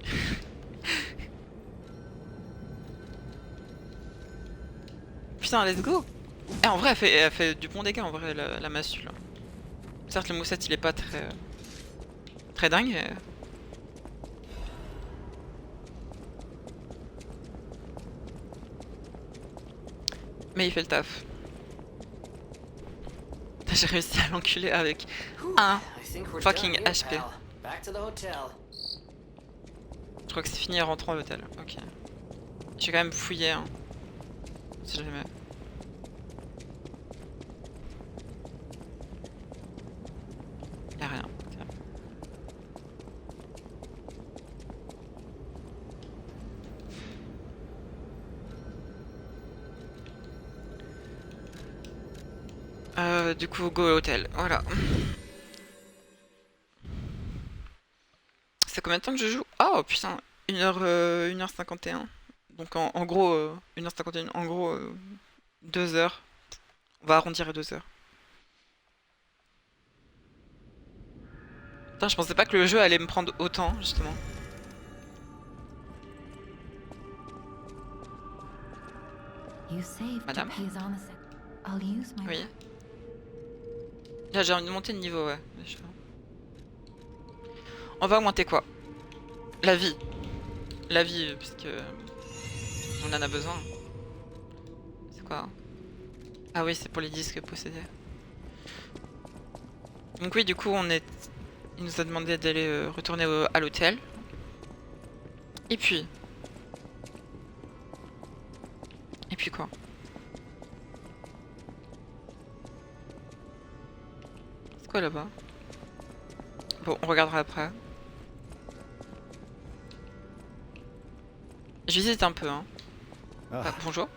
Putain, let's go. Et en vrai, elle fait du bon dégât en vrai, la massue là. Certes, le moussette il est pas très dingue. Mais il fait le taf. J'ai réussi à l'enculer avec un fucking HP. Back to the hotel. Je crois que c'est fini en rentrant à l'hôtel. Ok. J'ai quand même fouillé, hein. Si jamais. Y'a rien. Ok. Du coup, go à l'hôtel. Voilà. C'est combien de temps que je joue? Oh putain, 1h51. Donc en gros, 1h51, en gros, 2 heures. On va arrondir à 2 heures. Putain, je pensais pas que le jeu allait me prendre autant, justement. You saved Madame? Gepe's on the sec. I'll use my Oui. Là, j'ai envie de monter de niveau, ouais. On va augmenter quoi? La vie. La vie, puisque on en a besoin. C'est quoi? Ah oui, c'est pour les disques possédés. Donc oui, du coup, il nous a demandé d'aller retourner à l'hôtel. Et puis quoi? C'est quoi là-bas? Bon, on regardera après. Je visite un peu, hein. Ah, bonjour.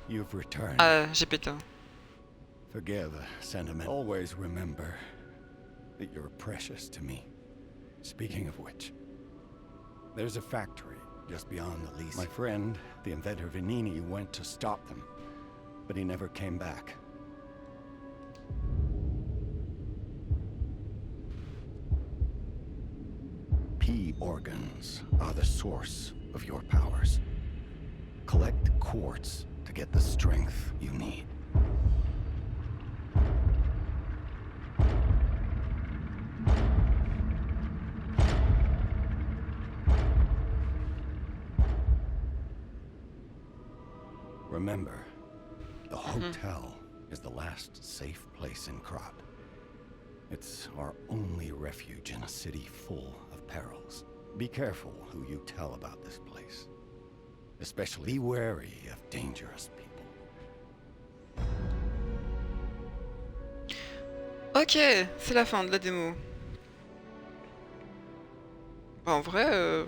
You've returned. Ah, j'ai pété. Forgive, sentiment. Always remember that you're precious to me. Speaking of which, there's a factory just beyond the lease. My friend, the inventor Vanini, went to stop them, but he never came back. P organs are the source of your powers. Collect quartz to get the strength you need. Remember, the hotel is the last safe place in Krat. It's our only refuge in a city full of perils. Be careful who you tell about this place. Especially be wary of dangerous people. Ok, c'est la fin de la démo. Bah, en vrai,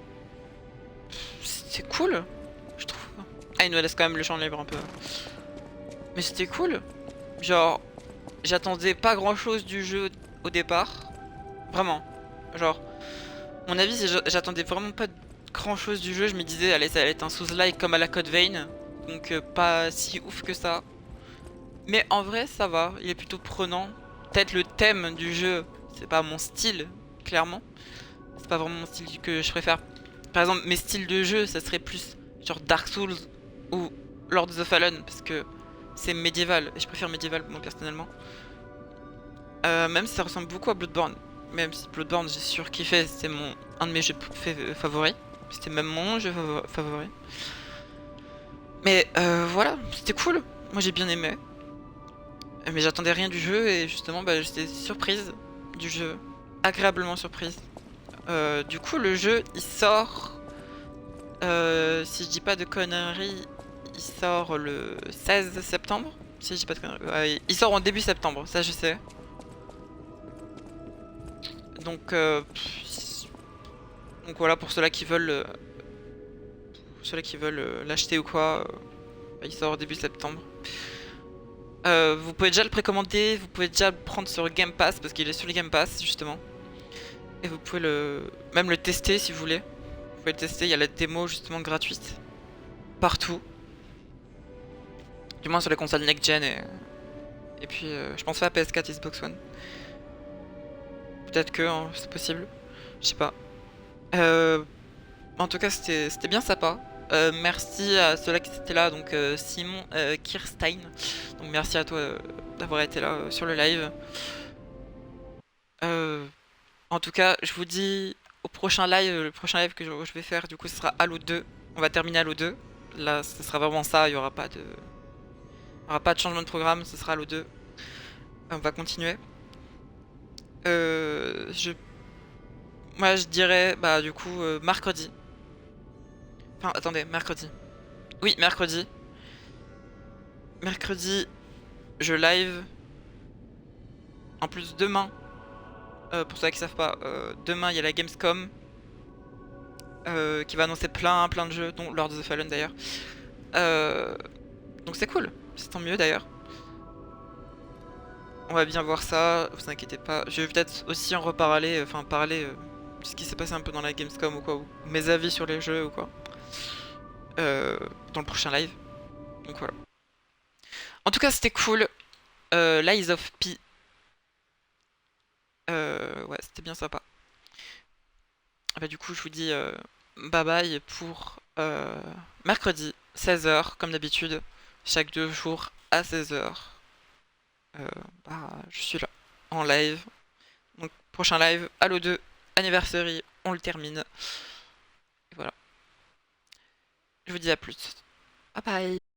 c'était cool, je trouve. Ah, il nous laisse quand même le champ libre un peu. Mais c'était cool. Genre, j'attendais pas grand chose du jeu au départ. Vraiment. Genre, mon avis, c'est j'attendais vraiment pas grand chose du jeu. Je me disais, allez, ça allait être un Souls-like comme à la Code Vein. Donc, pas si ouf que ça. Mais en vrai, ça va. Il est plutôt prenant. Peut-être le thème du jeu, c'est pas mon style, clairement. C'est pas vraiment mon style que je préfère. Par exemple, mes styles de jeu, ça serait plus genre Dark Souls ou Lord of the Fallen, parce que c'est médiéval, et je préfère médiéval moi personnellement. Même si ça ressemble beaucoup à Bloodborne. Même si Bloodborne, j'ai surkiffé, c'est un de mes jeux favoris. C'était même mon jeu favori. Mais voilà, c'était cool. Moi j'ai bien aimé. Mais j'attendais rien du jeu et justement bah, j'étais surprise du jeu. Agréablement surprise. Du coup le jeu il sort... si je dis pas de conneries, il sort le 16 septembre. Si je dis pas de conneries. Il sort en début septembre, ça je sais. Donc voilà, pour ceux-là qui veulent l'acheter ou quoi, il sort début septembre. Vous pouvez déjà le précommander, vous pouvez déjà le prendre sur Game Pass parce qu'il est sur le Game Pass justement. Et vous pouvez même le tester si vous voulez. Vous pouvez le tester, il y a la démo justement gratuite partout. Du moins sur les consoles next gen et puis je pense pas à PS4 et Xbox One. Peut-être que hein, c'est possible, je sais pas. En tout cas c'était bien sympa. Merci à ceux-là qui étaient là, donc Simon Kirstein. Donc merci à toi d'avoir été là sur le live. En tout cas, je vous dis au prochain live, le prochain live que je vais faire, du coup, ce sera Halo 2. On va terminer Halo 2. Là, ce sera vraiment ça, il n'y aura pas de... changement de programme, ce sera Halo 2. On va continuer. Moi, je dirais, bah, du coup, mercredi. Enfin, attendez, mercredi. Oui, mercredi. Mercredi, je live. En plus, demain, pour ceux qui savent pas, demain, il y a la Gamescom. Qui va annoncer plein de jeux, dont Lord of the Fallen d'ailleurs. Donc c'est cool, c'est tant mieux d'ailleurs. On va bien voir ça, vous inquiétez pas. Je vais peut-être aussi en reparler, enfin parler de ce qui s'est passé un peu dans la Gamescom ou quoi, ou mes avis sur les jeux ou quoi. Dans le prochain live. Donc voilà. En tout cas c'était cool. Lies of P. Ouais, c'était bien sympa. Bah du coup je vous dis bye bye pour mercredi 16h comme d'habitude, chaque 2 jours à 16h. Bah je suis là en live. Donc prochain live, Halo 2, anniversary, on le termine. Et voilà. Je vous dis à plus. Bye bye.